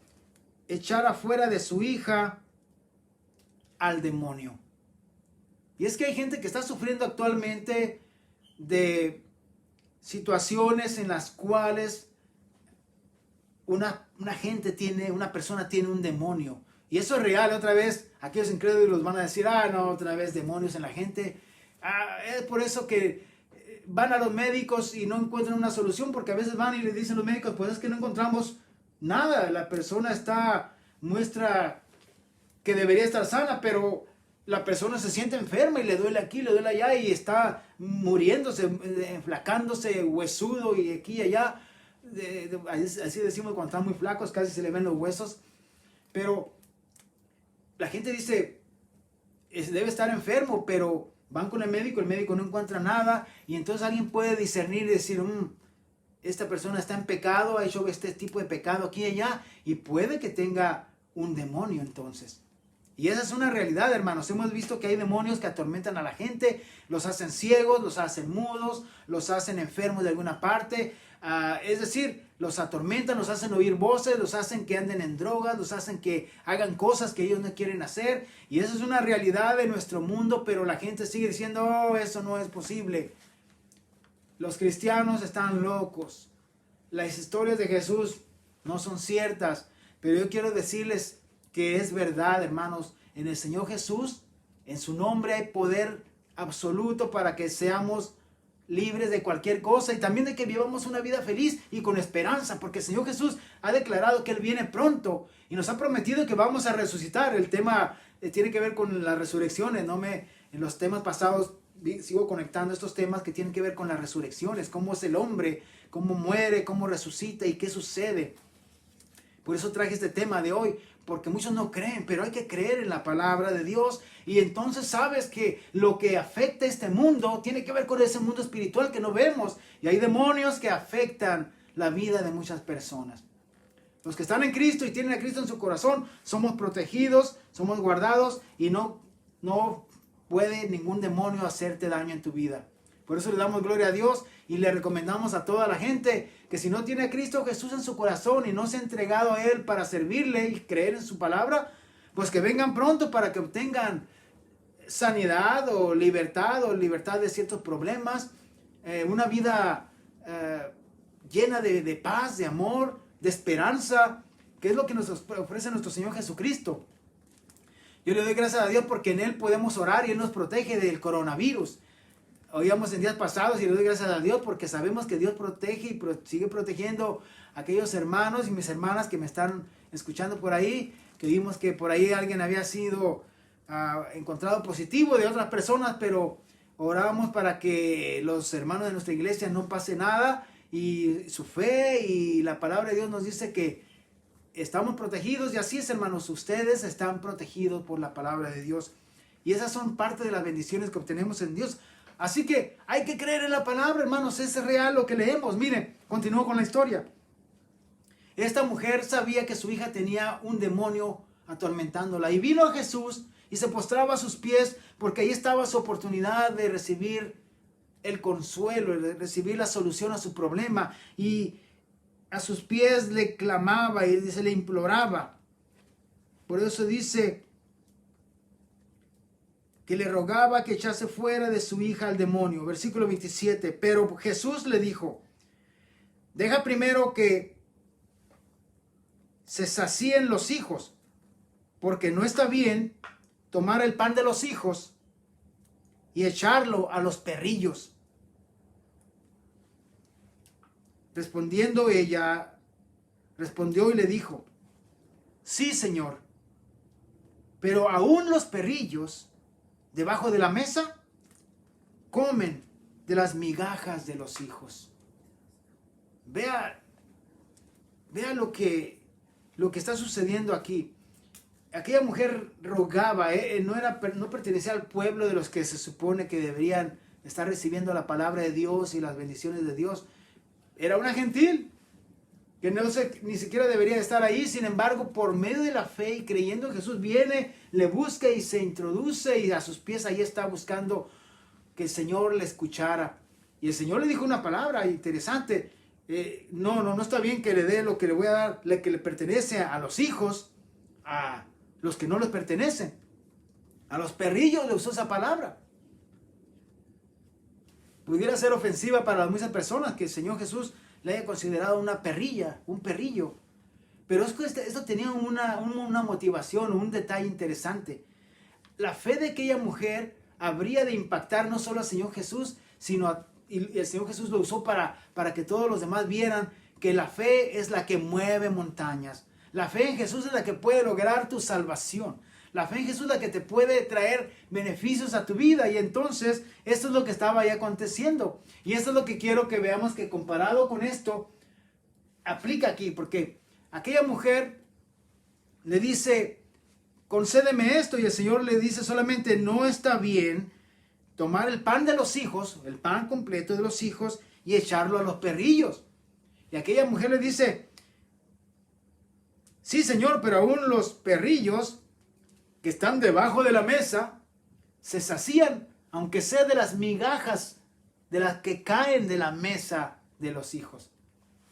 echara fuera de su hija al demonio. Y es que hay gente que está sufriendo actualmente de situaciones en las cuales una persona tiene un demonio. Y eso es real. Otra vez, aquellos incrédulos van a decir: ah, no, otra vez demonios en la gente. Es por eso que van a los médicos y no encuentran una solución, porque a veces van y le dicen los médicos: pues es que no encontramos nada. La persona muestra que debería estar sana, pero la persona se siente enferma y le duele aquí, le duele allá, y está muriéndose, enflacándose, huesudo, y aquí y allá. Así decimos cuando están muy flacos, casi se le ven los huesos. Pero la gente dice: debe estar enfermo, pero van con el médico no encuentra nada, y entonces alguien puede discernir y decir: esta persona está en pecado, ha hecho este tipo de pecado aquí y allá, y puede que tenga un demonio entonces. Y esa es una realidad, hermanos. Hemos visto que hay demonios que atormentan a la gente, los hacen ciegos, los hacen mudos, los hacen enfermos de alguna parte. Es decir, los atormentan, los hacen oír voces, los hacen que anden en drogas, los hacen que hagan cosas que ellos no quieren hacer. Y eso es una realidad de nuestro mundo, pero la gente sigue diciendo: oh, eso no es posible. Los cristianos están locos. Las historias de Jesús no son ciertas, pero yo quiero decirles que es verdad, hermanos. En el Señor Jesús, en su nombre, hay poder absoluto para que seamos libres de cualquier cosa, y también de que vivamos una vida feliz y con esperanza, porque el Señor Jesús ha declarado que Él viene pronto y nos ha prometido que vamos a resucitar. El tema tiene que ver con las resurrecciones. En los temas pasados sigo conectando estos temas que tienen que ver con las resurrecciones, cómo es el hombre, cómo muere, cómo resucita y qué sucede. Por eso traje este tema de hoy, porque muchos no creen, pero hay que creer en la palabra de Dios. Y entonces sabes que lo que afecta a este mundo tiene que ver con ese mundo espiritual que no vemos. Y hay demonios que afectan la vida de muchas personas. Los que están en Cristo y tienen a Cristo en su corazón, somos protegidos, somos guardados, y no puede ningún demonio hacerte daño en tu vida. Por eso le damos gloria a Dios y le recomendamos a toda la gente que si no tiene a Cristo Jesús en su corazón y no se ha entregado a Él para servirle y creer en su palabra, pues que vengan pronto para que obtengan sanidad o libertad de ciertos problemas, una vida llena de paz, de amor, de esperanza, que es lo que nos ofrece nuestro Señor Jesucristo. Yo le doy gracias a Dios porque en Él podemos orar y Él nos protege del coronavirus. Oíamos en días pasados, y le doy gracias a Dios porque sabemos que Dios protege y sigue protegiendo a aquellos hermanos y mis hermanas que me están escuchando por ahí, que vimos que por ahí alguien había sido encontrado positivo de otras personas, pero oramos para que los hermanos de nuestra iglesia no pase nada, y su fe y la palabra de Dios nos dice que estamos protegidos, y así es, hermanos, ustedes están protegidos por la palabra de Dios, y esas son parte de las bendiciones que obtenemos en Dios. Así que hay que creer en la palabra, hermanos, es real lo que leemos. Miren, continúo con la historia. Esta mujer sabía que su hija tenía un demonio atormentándola, y vino a Jesús y se postraba a sus pies, porque ahí estaba su oportunidad de recibir el consuelo, de recibir la solución a su problema, y a sus pies le clamaba y se le imploraba. Por eso dice que le rogaba que echase fuera de su hija al demonio. Versículo 27. Pero Jesús le dijo: deja primero que se sacíen los hijos, porque no está bien tomar el pan de los hijos y echarlo a los perrillos. Respondiendo ella, respondió y le dijo: sí, Señor, pero aún los perrillos debajo de la mesa comen de las migajas de los hijos. Vea lo que está sucediendo aquí. Aquella mujer rogaba, no pertenecía al pueblo de los que se supone que deberían estar recibiendo la palabra de Dios y las bendiciones de Dios. Era una gentil que ni siquiera debería estar ahí. Sin embargo, por medio de la fe y creyendo en Jesús, viene, le busca y se introduce, y a sus pies ahí está buscando que el Señor le escuchara. Y el Señor le dijo una palabra interesante: no está bien que le dé lo que le voy a dar, lo que le pertenece a los hijos, a los que no les pertenecen. A los perrillos le usó esa palabra. Pudiera ser ofensiva para muchas personas que el Señor Jesús le haya considerado una perrilla, un perrillo. Pero esto tenía una motivación, un detalle interesante. La fe de aquella mujer habría de impactar no solo al Señor Jesús, y el Señor Jesús lo usó para que todos los demás vieran que la fe es la que mueve montañas. La fe en Jesús es la que puede lograr tu salvación. La fe en Jesús es la que te puede traer beneficios a tu vida. Y entonces, esto es lo que estaba ahí aconteciendo. Y esto es lo que quiero que veamos, que comparado con esto, aplica aquí. Porque aquella mujer le dice: concédeme esto. Y el Señor le dice solamente: no está bien tomar el pan de los hijos, el pan completo de los hijos, y echarlo a los perrillos. Y aquella mujer le dice: sí, Señor, pero aún los perrillos que están debajo de la mesa se sacían, aunque sea de las migajas de las que caen de la mesa de los hijos.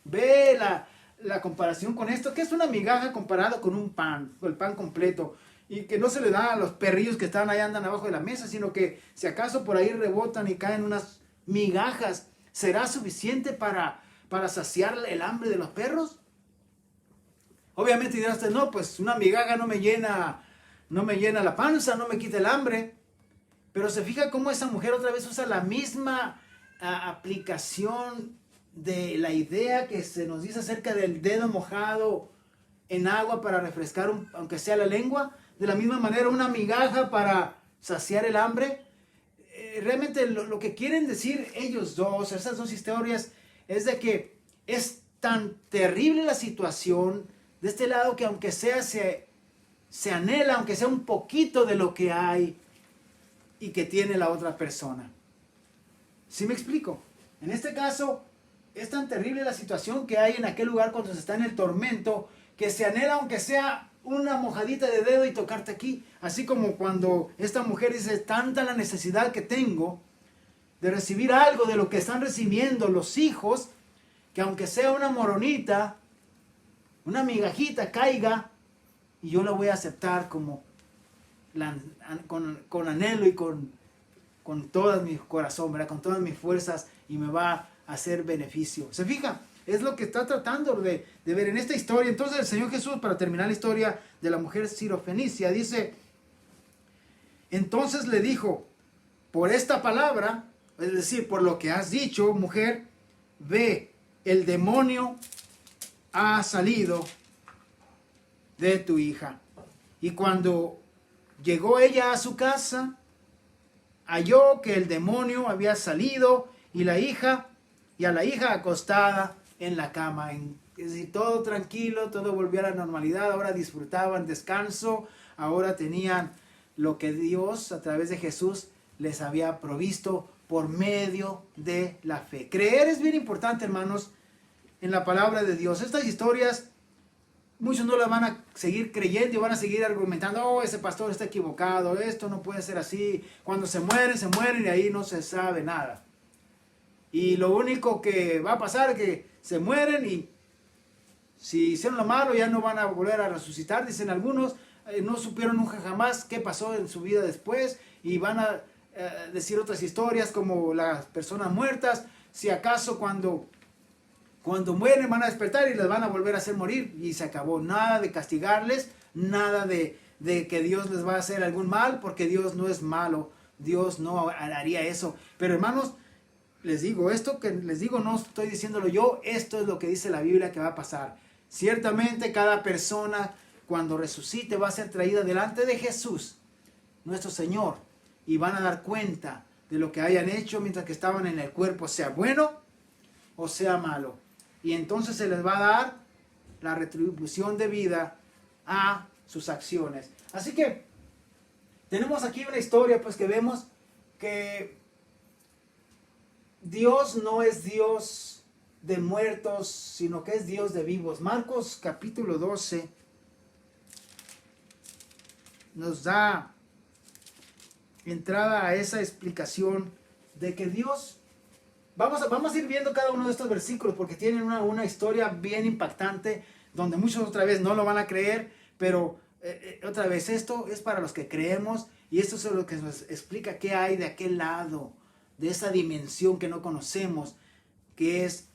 Ve la comparación con esto, que es una migaja comparado con un pan, el pan completo, y que no se le da a los perrillos que están ahí, andan abajo de la mesa, sino que si acaso por ahí rebotan y caen unas migajas, ¿será suficiente para saciar el hambre de los perros? Obviamente dirás usted: no, pues una migaja no me llena la panza, no me quita el hambre. Pero se fija cómo esa mujer otra vez usa la misma aplicación de la idea que se nos dice acerca del dedo mojado en agua para refrescar, aunque sea la lengua. De la misma manera, una migaja para saciar el hambre. Realmente lo que quieren decir ellos dos, esas dos historias, es de que es tan terrible la situación de este lado que aunque sea se anhela, aunque sea un poquito de lo que hay y que tiene la otra persona. ¿Sí me explico? En este caso, es tan terrible la situación que hay en aquel lugar cuando se está en el tormento, que se anhela aunque sea una mojadita de dedo y tocarte aquí. Así como cuando esta mujer dice: tanta la necesidad que tengo de recibir algo de lo que están recibiendo los hijos, que aunque sea una moronita, una migajita caiga, y yo la voy a aceptar como con anhelo y con todo mi corazón, ¿verdad? Con todas mis fuerzas, y me va a hacer beneficio. ¿Se fija? Es lo que está tratando de ver en esta historia. Entonces el Señor Jesús, para terminar la historia de la mujer sirofenicia, dice: entonces le dijo: por esta palabra, es decir, por lo que has dicho, mujer, ve, el demonio ha salido de tu hija. Y cuando llegó ella a su casa, halló que el demonio había salido y a la hija acostada en la cama. Es decir, todo tranquilo, todo volvió a la normalidad. Ahora disfrutaban descanso, ahora tenían lo que Dios a través de Jesús les había provisto por medio de la fe. Creer es bien importante, hermanos, en la palabra de Dios. Estas historias, muchos no las van a seguir creyendo y van a seguir argumentando, oh, ese pastor está equivocado, esto no puede ser así. Cuando se mueren y ahí no se sabe nada. Y lo único que va a pasar es que se mueren y si hicieron lo malo ya no van a volver a resucitar. Dicen algunos, no supieron nunca jamás qué pasó en su vida después y van a decir otras historias como las personas muertas. Si acaso cuando mueren van a despertar y les van a volver a hacer morir y se acabó. Nada de castigarles, nada de que Dios les va a hacer algún mal, porque Dios no es malo. Dios no haría eso. Pero hermanos, les digo, esto que les digo no estoy diciéndolo yo, esto es lo que dice la Biblia que va a pasar. Ciertamente cada persona cuando resucite va a ser traída delante de Jesús, nuestro Señor, y van a dar cuenta de lo que hayan hecho mientras que estaban en el cuerpo, sea bueno o sea malo. Y entonces se les va a dar la retribución de vida a sus acciones. Así que tenemos aquí una historia pues que vemos que Dios no es Dios de muertos, sino que es Dios de vivos. Marcos capítulo 12 nos da entrada a esa explicación de que Dios, vamos a ir viendo cada uno de estos versículos porque tienen una historia bien impactante, donde muchos otra vez no lo van a creer, pero otra vez esto es para los que creemos, y esto es lo que nos explica qué hay de aquel lado, de esa dimensión que no conocemos, que es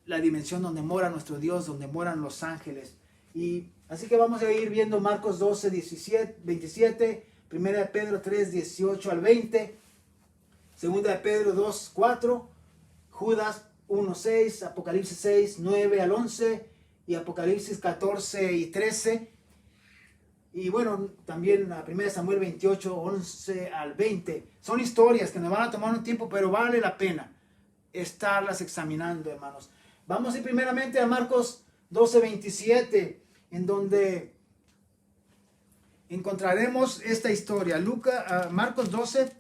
la dimensión donde mora nuestro Dios, donde moran los ángeles. Y así que vamos a ir viendo Marcos 12, 27, 1 de Pedro 3, 18 al 20, 2 de Pedro 2, 4, Judas 1, 6, Apocalipsis 6, 9 al 11 y Apocalipsis 14 y 13. Y bueno, también la 1 Samuel 28, 11 al 20. Son historias que nos van a tomar un tiempo, pero vale la pena estarlas examinando, hermanos. Vamos a ir primeramente a Marcos 12, 27, en donde encontraremos esta historia. Marcos 12,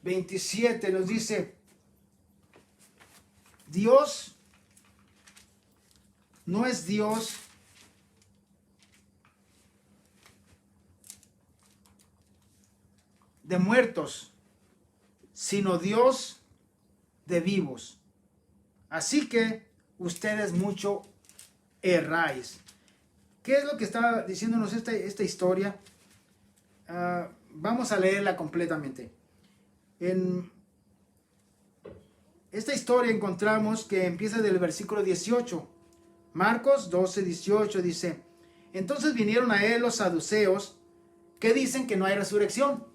27 nos dice: Dios no es Dios de muertos, sino Dios de vivos. Así que ustedes mucho erráis. ¿Qué es lo que está diciéndonos esta historia? Vamos a leerla completamente. En esta historia encontramos que empieza del versículo 18. Marcos 12, 18 dice: entonces vinieron a él los saduceos, que dicen que no hay resurrección.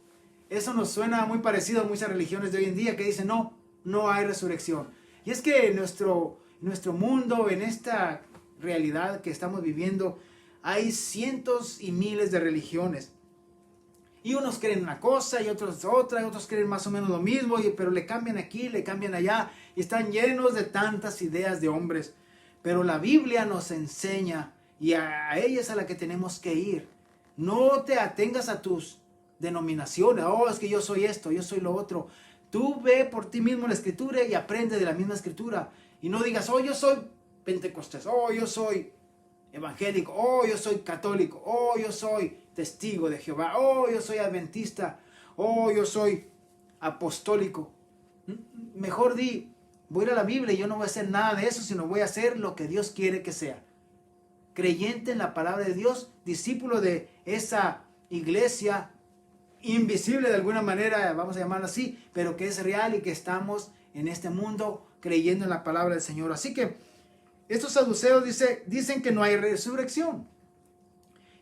Eso nos suena muy parecido a muchas religiones de hoy en día que dicen no hay resurrección. Y es que en nuestro mundo, en esta realidad que estamos viviendo, hay cientos y miles de religiones. Y unos creen una cosa y otros otra, y otros creen más o menos lo mismo, pero le cambian aquí, le cambian allá, y están llenos de tantas ideas de hombres. Pero la Biblia nos enseña, y a ella es a la que tenemos que ir. No te atengas a tus denominaciones. Es que yo soy esto, yo soy lo otro. Tú ve por ti mismo la escritura y aprende de la misma escritura. Y no digas, yo soy pentecostés, yo soy evangélico, yo soy católico, yo soy testigo de Jehová, yo soy adventista, yo soy apostólico. Mejor di, voy a ir a la Biblia y yo no voy a hacer nada de eso, sino voy a hacer lo que Dios quiere que sea. Creyente en la palabra de Dios, discípulo de esa iglesia invisible de alguna manera, vamos a llamarlo así, pero que es real y que estamos en este mundo creyendo en la palabra del Señor. Así que estos saduceos dicen que no hay resurrección.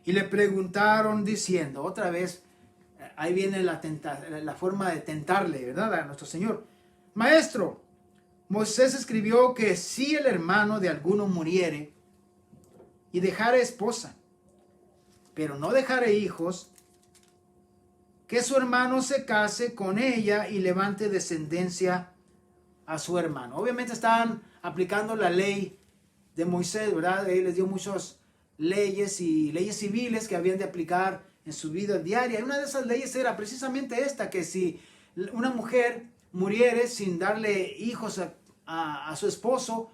Y le preguntaron diciendo, otra vez, ahí viene la forma de tentarle, ¿verdad?, a nuestro Señor. Maestro, Moisés escribió que si el hermano de alguno muriere y dejare esposa, pero no dejaré hijos, que su hermano se case con ella y levante descendencia a su hermano. Obviamente estaban aplicando la ley de Moisés, ¿verdad? Él les dio muchas leyes y leyes civiles que habían de aplicar en su vida diaria. Y una de esas leyes era precisamente esta, que si una mujer muriere sin darle hijos a su esposo,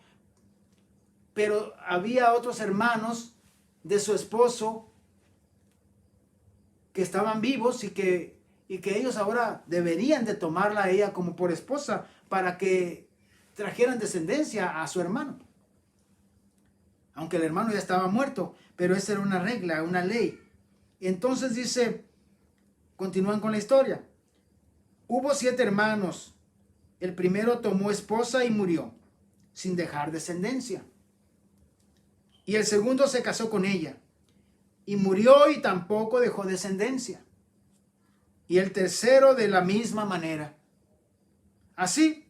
pero había otros hermanos de su esposo que estaban vivos y que ellos ahora deberían de tomarla a ella como por esposa para que trajeran descendencia a su hermano. Aunque el hermano ya estaba muerto, pero esa era una regla, una ley. Y entonces dice, continúan con la historia. Hubo 7 hermanos. El primero tomó esposa y murió, sin dejar descendencia. Y el segundo se casó con ella, y murió y tampoco dejó descendencia. Y el tercero de la misma manera. Así,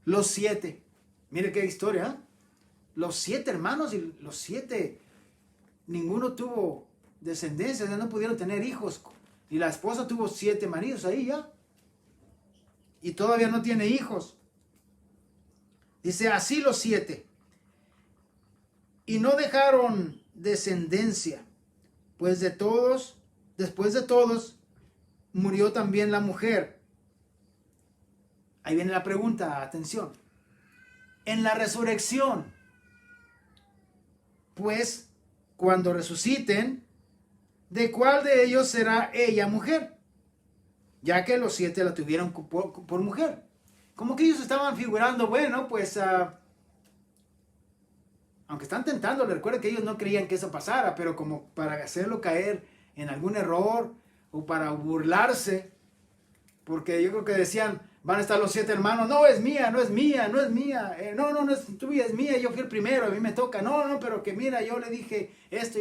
los 7. Mire qué historia, ¿eh? Los 7 hermanos y los 7, ninguno tuvo descendencia, no pudieron tener hijos. Y la esposa tuvo 7 maridos ahí ya. Y todavía no tiene hijos. Dice, así los 7. Y no dejaron descendencia, pues después de todos, murió también la mujer. Ahí viene la pregunta, atención. En la resurrección, pues, cuando resuciten, ¿de cuál de ellos será ella mujer? Ya que los 7 la tuvieron por mujer. Como que ellos estaban figurando, bueno, pues, aunque están tentando, recuerden que ellos no creían que eso pasara, pero como para hacerlo caer en algún error o para burlarse, porque yo creo que decían, van a estar los 7 hermanos, no es mía, no es mía, no es mía, no es tuya, es mía, yo fui el primero, a mí me toca, no, pero que mira, yo le dije esto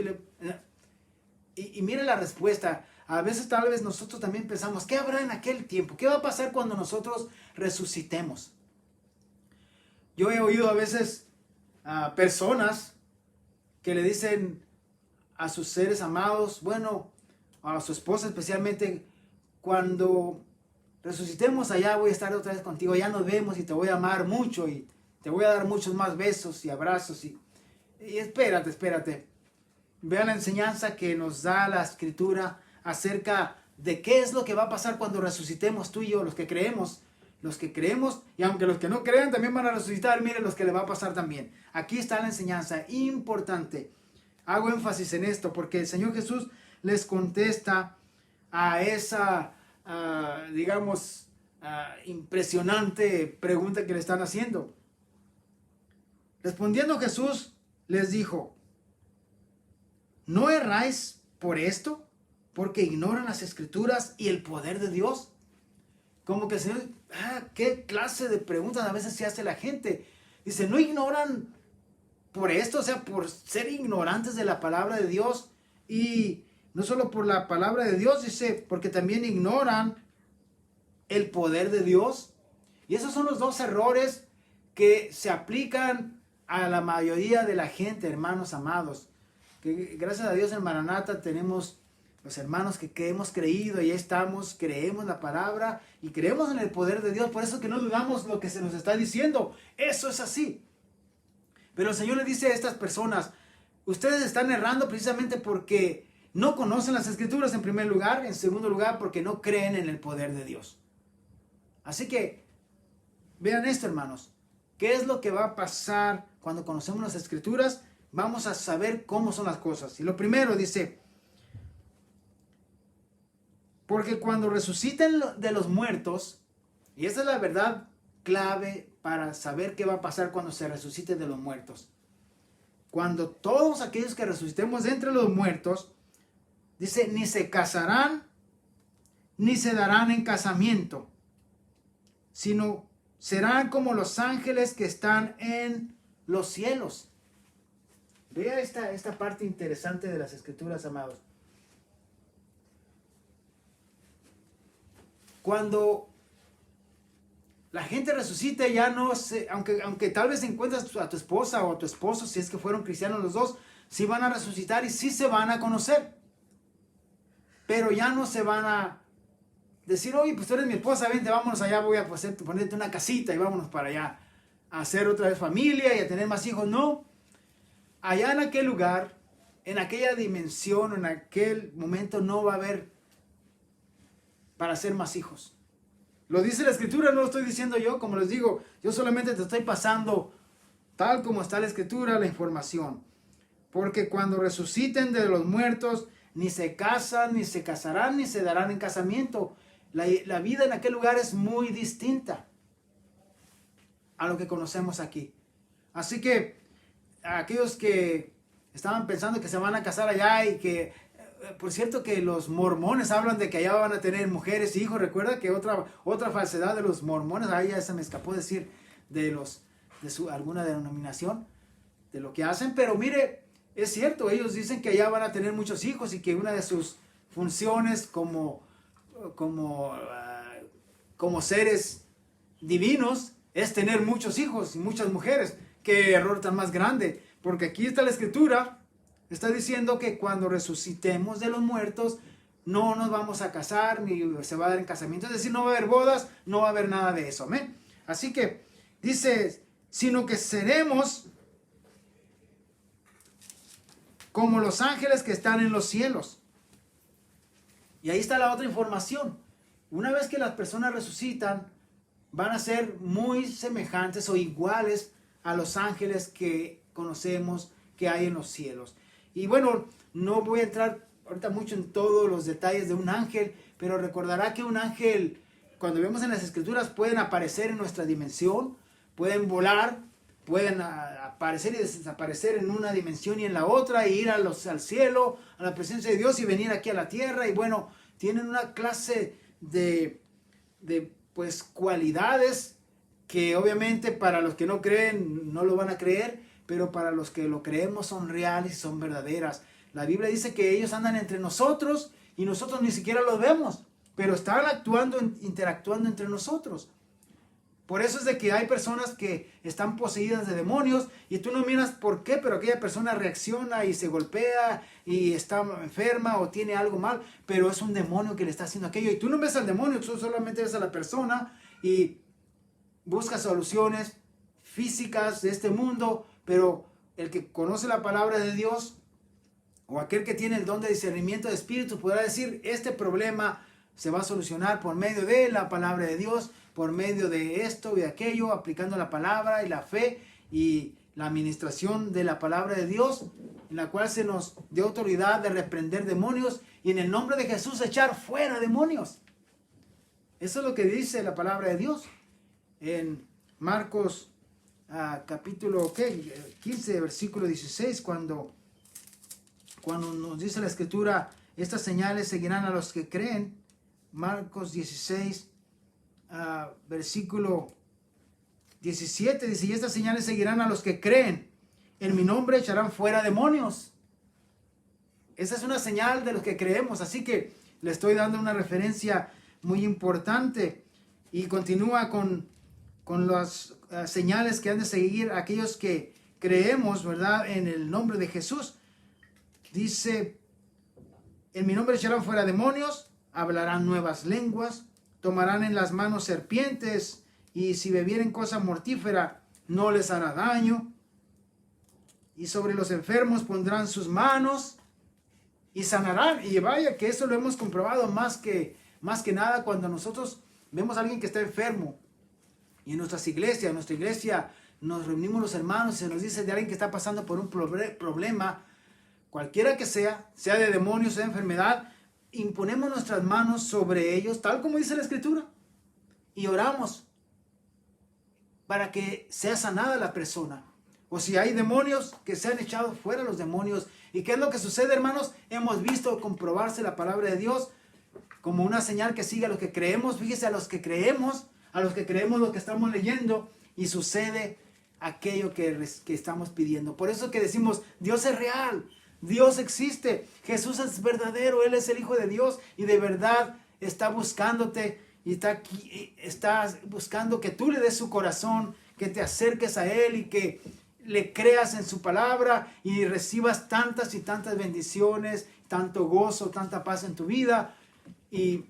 y mire la respuesta. A veces tal vez nosotros también pensamos, ¿qué habrá en aquel tiempo? ¿Qué va a pasar cuando nosotros resucitemos? Yo he oído a veces a personas que le dicen a sus seres amados, bueno, a su esposa especialmente, cuando resucitemos allá voy a estar otra vez contigo, ya nos vemos y te voy a amar mucho y te voy a dar muchos más besos y abrazos y espérate. Vean la enseñanza que nos da la Escritura acerca de qué es lo que va a pasar cuando resucitemos tú y yo, los que creemos, y aunque los que no crean también van a resucitar, miren los que le va a pasar también. Aquí está la enseñanza importante. Hago énfasis en esto porque el Señor Jesús les contesta a esa, impresionante pregunta que le están haciendo. Respondiendo Jesús les dijo, ¿no erráis por esto? Porque ignoran las Escrituras y el poder de Dios. Como que el Señor, qué clase de preguntas a veces se hace la gente. Dice, ¿no ignoran por esto? O sea, por ser ignorantes de la palabra de Dios. Y no solo por la palabra de Dios, dice, porque también ignoran el poder de Dios. Y esos son los 2 errores que se aplican a la mayoría de la gente, hermanos amados. Que gracias a Dios en Maranata tenemos los hermanos que hemos creído y estamos, creemos la palabra y creemos en el poder de Dios. Por eso que no dudamos lo que se nos está diciendo. Eso es así. Pero el Señor le dice a estas personas, ustedes están errando precisamente porque no conocen las Escrituras en primer lugar. En segundo lugar, porque no creen en el poder de Dios. Así que, vean esto, hermanos. ¿Qué es lo que va a pasar cuando conocemos las Escrituras? Vamos a saber cómo son las cosas. Y lo primero dice, porque cuando resuciten de los muertos, y esa es la verdad clave para saber qué va a pasar cuando se resuciten de los muertos. Cuando todos aquellos que resucitemos de entre los muertos, dice, ni se casarán, ni se darán en casamiento, sino serán como los ángeles que están en los cielos. Vea esta parte interesante de las Escrituras, amados. Cuando la gente resucita, ya no se, aunque tal vez encuentres a tu esposa o a tu esposo, si es que fueron cristianos los dos, sí van a resucitar y sí se van a conocer. pero ya no se van a decir, oye, pues tú eres mi esposa, vente, vámonos allá, voy a ponerte una casita y vámonos para allá a hacer otra vez familia y a tener más hijos. No, allá en aquel lugar, en aquella dimensión, en aquel momento no va a haber para hacer más hijos. Lo dice la Escritura, no lo estoy diciendo yo, como les digo, yo solamente te estoy pasando tal como está la Escritura, la información. Porque cuando resuciten de los muertos, ni se casan, ni se casarán, ni se darán en casamiento. La vida en aquel lugar es muy distinta a lo que conocemos aquí. Así que aquellos que estaban pensando que se van a casar allá y que, por cierto, que los mormones hablan de que allá van a tener mujeres y hijos. Recuerda que otra falsedad de los mormones, ahí ya se me escapó decir de alguna denominación, de lo que hacen, pero mire, es cierto, ellos dicen que allá van a tener muchos hijos y que una de sus funciones como seres divinos es tener muchos hijos y muchas mujeres. Qué error tan más grande, porque aquí está la Escritura, está diciendo que cuando resucitemos de los muertos no nos vamos a casar ni se va a dar en casamiento, es decir, no va a haber bodas, no va a haber nada de eso, amén. Así que dice, sino que seremos como los ángeles que están en los cielos. Y ahí está la otra información. Una vez que las personas resucitan, van a ser muy semejantes o iguales a los ángeles que conocemos que hay en los cielos. Y bueno, no voy a entrar ahorita mucho en todos los detalles de un ángel, pero recordará que un ángel, cuando vemos en las Escrituras, pueden aparecer en nuestra dimensión, pueden volar, pueden aparecer y desaparecer en una dimensión y en la otra, e ir al cielo, a la presencia de Dios y venir aquí a la tierra. Y bueno, tienen una clase de pues cualidades que obviamente para los que no creen no lo van a creer, pero para los que lo creemos son reales y son verdaderas. La Biblia dice que ellos andan entre nosotros y nosotros ni siquiera los vemos, pero están interactuando entre nosotros. Por eso es de que hay personas que están poseídas de demonios y tú no miras por qué, pero aquella persona reacciona y se golpea y está enferma o tiene algo mal, pero es un demonio que le está haciendo aquello. Y tú no ves al demonio, tú solamente ves a la persona y buscas soluciones físicas de este mundo, pero el que conoce la palabra de Dios o aquel que tiene el don de discernimiento de espíritu podrá decir, este problema se va a solucionar por medio de la palabra de Dios, por medio de esto y de aquello, aplicando la palabra y la fe y la administración de la palabra de Dios, en la cual se nos dio autoridad de reprender demonios y en el nombre de Jesús echar fuera demonios. Eso es lo que dice la palabra de Dios en Marcos capítulo 15, versículo 16, cuando nos dice la Escritura, estas señales seguirán a los que creen. Marcos 16, versículo 17 dice, y estas señales seguirán a los que creen, en mi nombre echarán fuera demonios. Esa es una señal de los que creemos, así que le estoy dando una referencia muy importante. Y continúa con las señales que han de seguir aquellos que creemos, ¿verdad?, en el nombre de Jesús. Dice, en mi nombre echarán fuera demonios, hablarán nuevas lenguas, tomarán en las manos serpientes, y si bebieren cosa mortífera, no les hará daño. Y sobre los enfermos pondrán sus manos y sanarán. Y vaya que eso lo hemos comprobado más que nada cuando nosotros vemos a alguien que está enfermo. Y en nuestra iglesia nos reunimos los hermanos y se nos dice de alguien que está pasando por un problema, cualquiera que sea de demonio, sea de enfermedad, imponemos nuestras manos sobre ellos, tal como dice la Escritura, y oramos para que sea sanada la persona. O si hay demonios, que sean echados fuera los demonios. ¿Y qué es lo que sucede, hermanos? Hemos visto comprobarse la palabra de Dios como una señal que sigue a los que creemos. Fíjese, a los que creemos lo que estamos leyendo, y sucede aquello que estamos pidiendo. Por eso que decimos, Dios es real, Dios existe, Jesús es verdadero, Él es el Hijo de Dios y de verdad está buscándote y está buscando que tú le des su corazón, que te acerques a Él y que le creas en su palabra y recibas tantas y tantas bendiciones, tanto gozo, tanta paz en tu vida. Y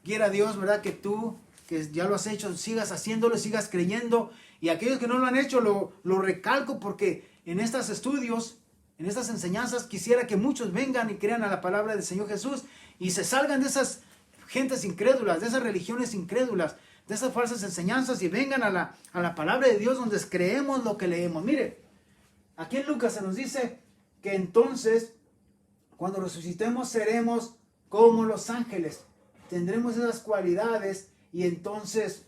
quiera Dios, ¿verdad? Que tú, que ya lo has hecho, sigas haciéndolo, sigas creyendo. Y aquellos que no lo han hecho, lo recalco porque en estos estudios, en estas enseñanzas, quisiera que muchos vengan y crean a la palabra del Señor Jesús y se salgan de esas gentes incrédulas, de esas religiones incrédulas, de esas falsas enseñanzas y vengan a la palabra de Dios donde creemos lo que leemos. Mire, aquí en Lucas se nos dice que entonces, cuando resucitemos, seremos como los ángeles. Tendremos esas cualidades y entonces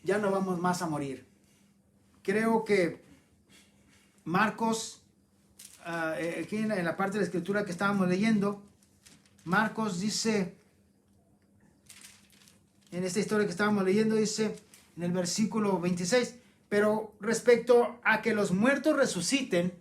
ya no vamos más a morir. Creo que Marcos, aquí en la parte de la escritura que estábamos leyendo, Marcos dice, en esta historia que estábamos leyendo, dice en el versículo 26, pero respecto a que los muertos resuciten,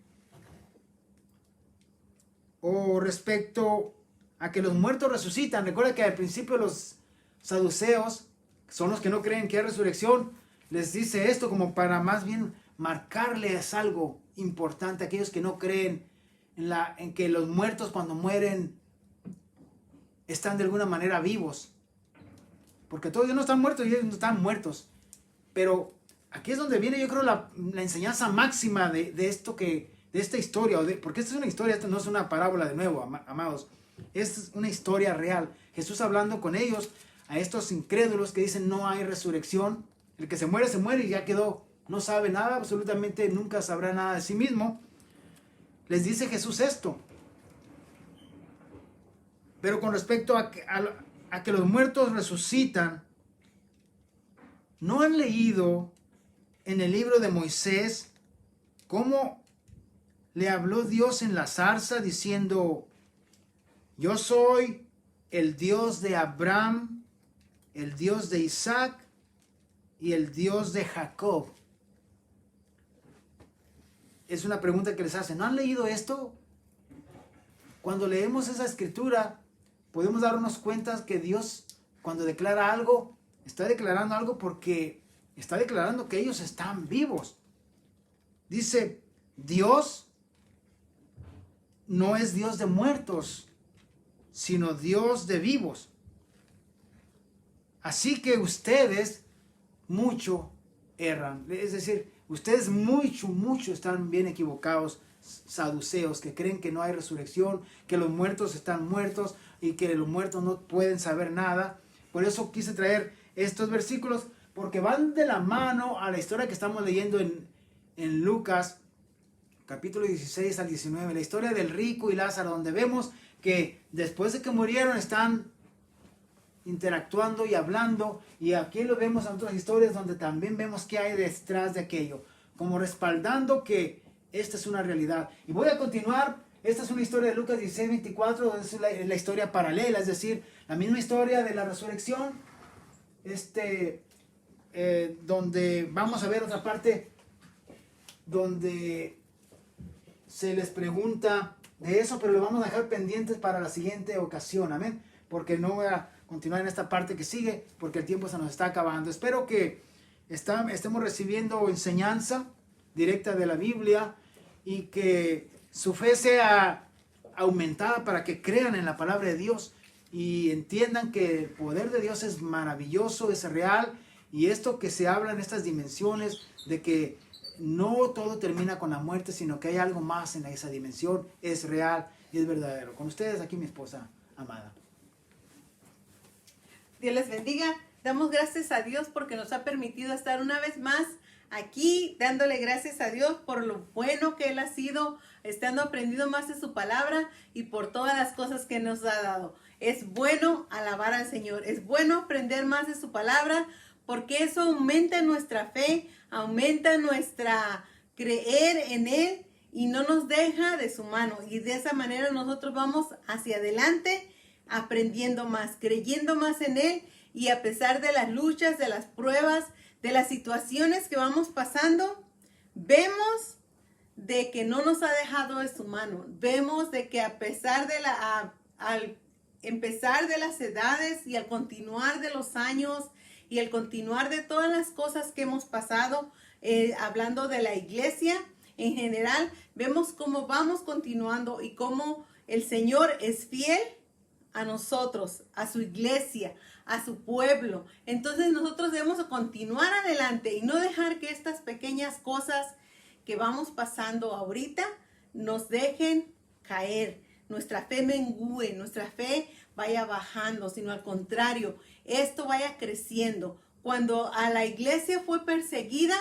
o respecto a que los muertos resucitan, recuerda que al principio los saduceos, son los que no creen que hay resurrección, les dice esto como para más bien marcarles algo importante a aquellos que no creen en que los muertos cuando mueren están de alguna manera vivos. Porque todos ellos no están muertos y ellos no están muertos. Pero aquí es donde viene, yo creo, la enseñanza máxima de esta historia. Porque esta es una historia, esto no es una parábola de nuevo, amados. Es una historia real. Jesús hablando con ellos, a estos incrédulos que dicen no hay resurrección. El que se muere y ya quedó. No sabe nada, absolutamente nunca sabrá nada de sí mismo. Les dice Jesús esto. Pero con respecto a que los muertos resucitan, ¿no han leído en el libro de Moisés cómo le habló Dios en la zarza diciendo, yo soy el Dios de Abraham, el Dios de Isaac y el Dios de Jacob? Es una pregunta que les hacen. ¿No han leído esto? Cuando leemos esa escritura, podemos darnos cuenta que Dios, cuando declara algo, está declarando algo porque está declarando que ellos están vivos. Dice, Dios no es Dios de muertos, sino Dios de vivos. Así que ustedes mucho erran. Es decir, ustedes mucho están bien equivocados, saduceos, que creen que no hay resurrección, que los muertos están muertos y que los muertos no pueden saber nada. Por eso quise traer estos versículos, porque van de la mano a la historia que estamos leyendo en Lucas, capítulo 16 al 19, la historia del rico y Lázaro, donde vemos que después de que murieron están interactuando y hablando, y aquí lo vemos en otras historias donde también vemos qué hay detrás de aquello, como respaldando que esta es una realidad. Y voy a continuar. Esta es una historia de Lucas 16, 24, es la historia paralela, es decir, la misma historia de la resurrección, donde vamos a ver otra parte donde se les pregunta de eso, pero lo vamos a dejar pendientes para la siguiente ocasión, amén, porque no voy a continuar en esta parte que sigue, porque el tiempo se nos está acabando. Espero que estemos recibiendo enseñanza directa de la Biblia y que su fe sea aumentada para que crean en la palabra de Dios y entiendan que el poder de Dios es maravilloso, es real, y esto que se habla en estas dimensiones de que no todo termina con la muerte, sino que hay algo más en esa dimensión, es real y es verdadero. Con ustedes aquí mi esposa amada. Dios les bendiga. Damos gracias a Dios porque nos ha permitido estar una vez más aquí, dándole gracias a Dios por lo bueno que Él ha sido, estando aprendido más de su palabra y por todas las cosas que nos ha dado. Es bueno alabar al Señor, es bueno aprender más de su palabra, porque eso aumenta nuestra fe, aumenta nuestra creer en Él y no nos deja de su mano. Y de esa manera nosotros vamos hacia adelante, aprendiendo más, creyendo más en Él, y a pesar de las luchas, de las pruebas, de las situaciones que vamos pasando, vemos de que no nos ha dejado de su mano. Vemos de que a pesar de al empezar de las edades y al continuar de los años y al continuar de todas las cosas que hemos pasado, hablando de la iglesia, en general, vemos cómo vamos continuando y cómo el Señor es fiel a nosotros, a su iglesia, a su pueblo. Entonces nosotros debemos continuar adelante y no dejar que estas pequeñas cosas que vamos pasando ahorita nos dejen caer. Nuestra fe mengüe, nuestra fe vaya bajando, sino al contrario, esto vaya creciendo. Cuando a la iglesia fue perseguida,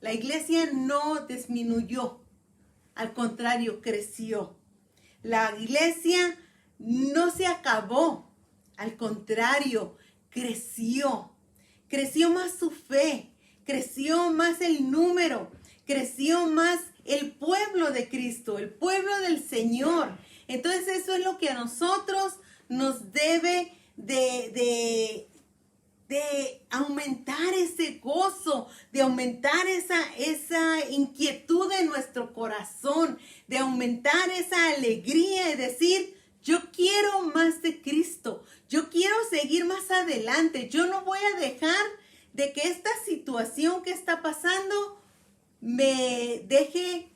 la iglesia no disminuyó, al contrario, creció. La iglesia no se acabó, al contrario, creció. Creció más su fe, creció más el número, creció más el pueblo de Cristo, el pueblo del Señor. Entonces eso es lo que a nosotros nos debe de aumentar ese gozo, de aumentar esa inquietud en nuestro corazón, de aumentar esa alegría y decir, yo quiero más de Cristo, yo quiero seguir más adelante, yo no voy a dejar de que esta situación que está pasando me deje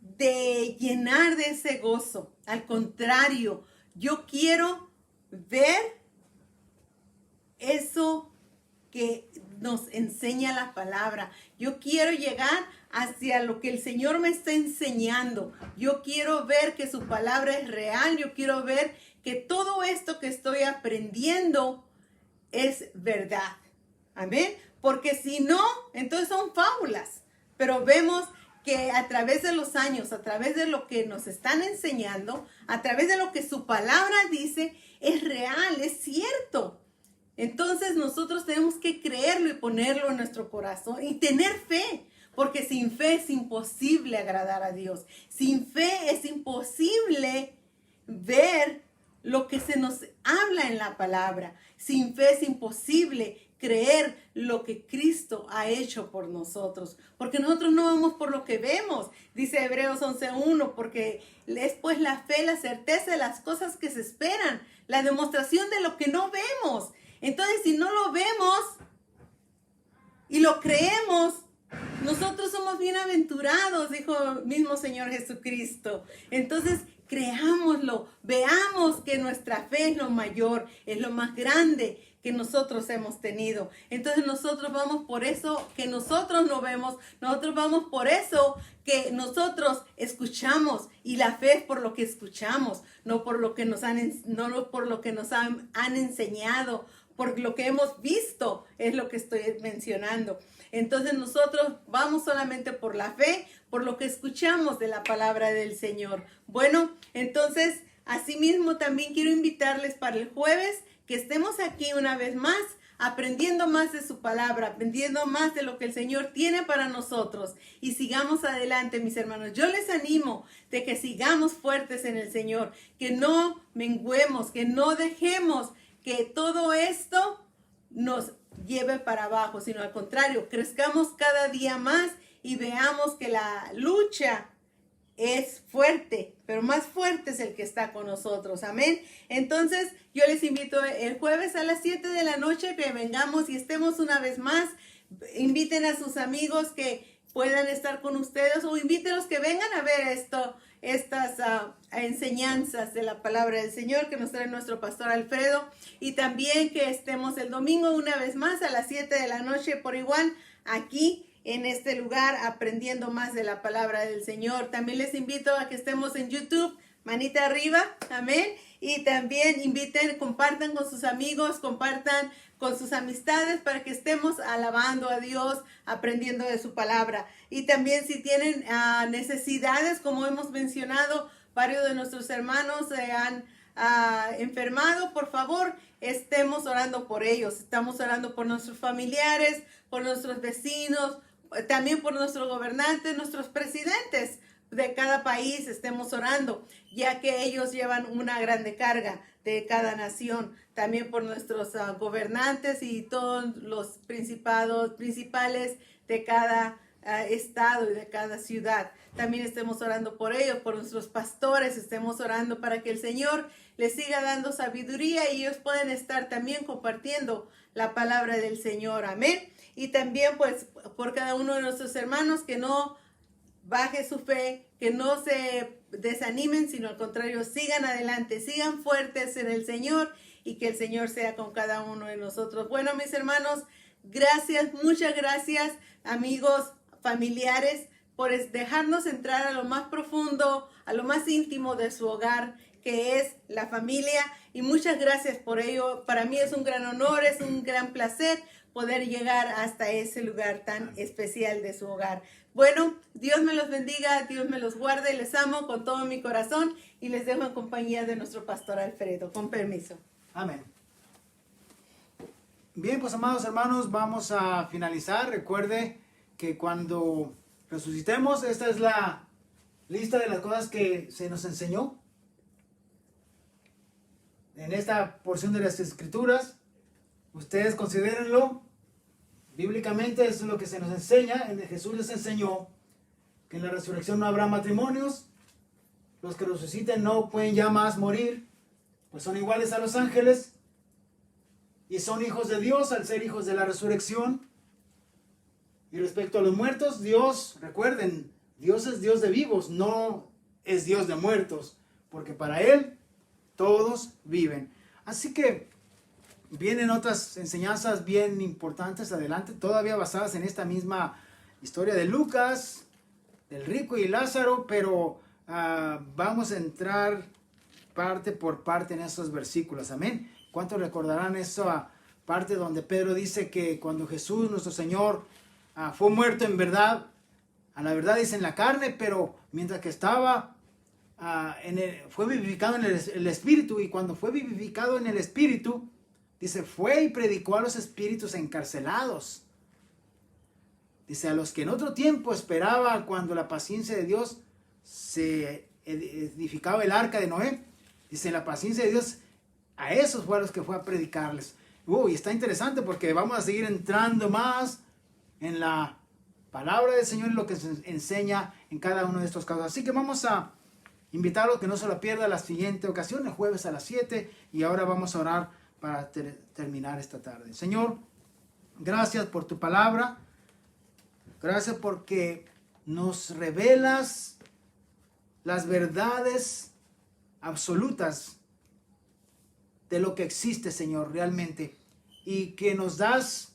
de llenar de ese gozo. Al contrario, yo quiero ver eso que nos enseña la palabra. Yo quiero llegar hacia lo que el Señor me está enseñando. Yo quiero ver que su palabra es real. Yo quiero ver que todo esto que estoy aprendiendo es verdad. Amén. Porque si no, entonces son fábulas. Pero vemos que a través de los años, a través de lo que nos están enseñando, a través de lo que su palabra dice, es real, es cierto. Entonces nosotros tenemos que creerlo y ponerlo en nuestro corazón y tener fe, porque sin fe es imposible agradar a Dios. Sin fe es imposible ver lo que se nos habla en la palabra. Sin fe es imposible creer lo que Cristo ha hecho por nosotros, porque nosotros no vamos por lo que vemos. Dice Hebreos 11:1, porque es pues la fe, la certeza de las cosas que se esperan, la demostración de lo que no vemos. Entonces, si no lo vemos y lo creemos, nosotros somos bienaventurados, dijo el mismo Señor Jesucristo. Entonces, creámoslo, veamos que nuestra fe es lo mayor, es lo más grande que nosotros hemos tenido. Entonces nosotros vamos por eso que nosotros no vemos, nosotros vamos por eso que nosotros escuchamos, y la fe es por lo que escuchamos, no por lo que nos han enseñado, por lo que hemos visto, es lo que estoy mencionando. Entonces nosotros vamos solamente por la fe, por lo que escuchamos de la palabra del Señor. Bueno, entonces asimismo también quiero invitarles para el jueves que estemos aquí una vez más, aprendiendo más de su palabra, aprendiendo más de lo que el Señor tiene para nosotros, y sigamos adelante, mis hermanos. Yo les animo de que sigamos fuertes en el Señor, que no menguemos, que no dejemos que todo esto nos lleve para abajo, sino al contrario, crezcamos cada día más y veamos que la lucha es fuerte, pero más fuerte es el que está con nosotros. Amén. Entonces, yo les invito el jueves a las 7 de la noche que vengamos y estemos una vez más. Inviten a sus amigos que puedan estar con ustedes, o invítenlos que vengan a ver estas enseñanzas de la palabra del Señor que nos trae nuestro pastor Alfredo, y también que estemos el domingo una vez más a las 7 de la noche por igual aquí en este lugar aprendiendo más de la palabra del Señor. También les invito a que estemos en YouTube, manita arriba, amén, y también inviten, compartan con sus amigos, compartan con sus amistades para que estemos alabando a Dios, aprendiendo de su palabra. Y también si tienen necesidades, como hemos mencionado, varios de nuestros hermanos se han enfermado, por favor, estemos orando por ellos. Estamos orando por nuestros familiares, por nuestros vecinos, también por nuestros gobernantes, nuestros presidentes de cada país. Estemos orando, ya que ellos llevan una grande carga de cada nación. También por nuestros gobernantes y todos los principales de cada estado y de cada ciudad. También estemos orando por ellos, por nuestros pastores. Estemos orando para que el Señor les siga dando sabiduría y ellos puedan estar también compartiendo la palabra del Señor. Amén. Y también pues por cada uno de nuestros hermanos que no baje su fe, que no se desanimen, sino al contrario, sigan adelante, sigan fuertes en el Señor y que el Señor sea con cada uno de nosotros. Bueno, mis hermanos, gracias, muchas gracias, amigos, familiares, por dejarnos entrar a lo más profundo, a lo más íntimo de su hogar, que es la familia. Y muchas gracias por ello. Para mí es un gran honor, es un gran placer poder llegar hasta ese lugar tan especial de su hogar. Bueno, Dios me los bendiga, Dios me los guarde, les amo con todo mi corazón y les dejo en compañía de nuestro pastor Alfredo. Con permiso. Amén. Bien, pues amados hermanos, vamos a finalizar. Recuerde que cuando resucitemos, esta es la lista de las cosas que se nos enseñó en esta porción de las Escrituras. Ustedes considérenlo. Bíblicamente eso es lo que se nos enseña. Jesús les enseñó que en la resurrección no habrá matrimonios. Los que resuciten no pueden ya más morir, pues son iguales a los ángeles y son hijos de Dios al ser hijos de la resurrección. Y respecto a los muertos, Dios, recuerden, Dios es Dios de vivos, no es Dios de muertos, porque para Él todos viven. Así que vienen otras enseñanzas bien importantes adelante, todavía basadas en esta misma historia de Lucas, del rico y Lázaro, pero vamos a entrar parte por parte en esos versículos. Amén. ¿Cuántos recordarán esa parte donde Pedro dice que cuando Jesús, nuestro Señor, fue muerto en verdad, a la verdad dice en la carne, pero mientras que estaba fue vivificado en el Espíritu, y cuando fue vivificado en el Espíritu, dice, fue y predicó a los espíritus encarcelados. Dice, a los que en otro tiempo esperaba cuando la paciencia de Dios se edificaba el arca de Noé. Dice, la paciencia de Dios, a esos fue a los que fue a predicarles. Y está interesante porque vamos a seguir entrando más en la palabra del Señor y lo que se enseña en cada uno de estos casos. Así que vamos a invitarlo a que no se lo pierda la siguiente ocasión, el jueves a las 7. Y ahora vamos a orar para terminar esta tarde. Señor, gracias por tu palabra. Gracias porque nos revelas las verdades absolutas de lo que existe, Señor, realmente. Y que nos das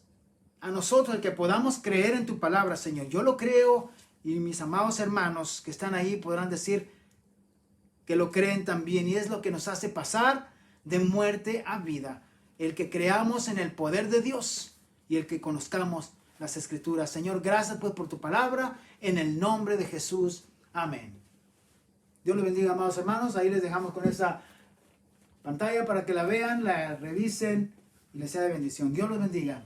a nosotros el que podamos creer en tu palabra, Señor. Yo lo creo y mis amados hermanos que están ahí podrán decir que lo creen también. Y es lo que nos hace pasar de muerte a vida. El que creamos en el poder de Dios y el que conozcamos las Escrituras. Señor, gracias pues por tu palabra. En el nombre de Jesús. Amén. Dios los bendiga, amados hermanos. Ahí les dejamos con esa pantalla para que la vean, la revisen y les sea de bendición. Dios los bendiga.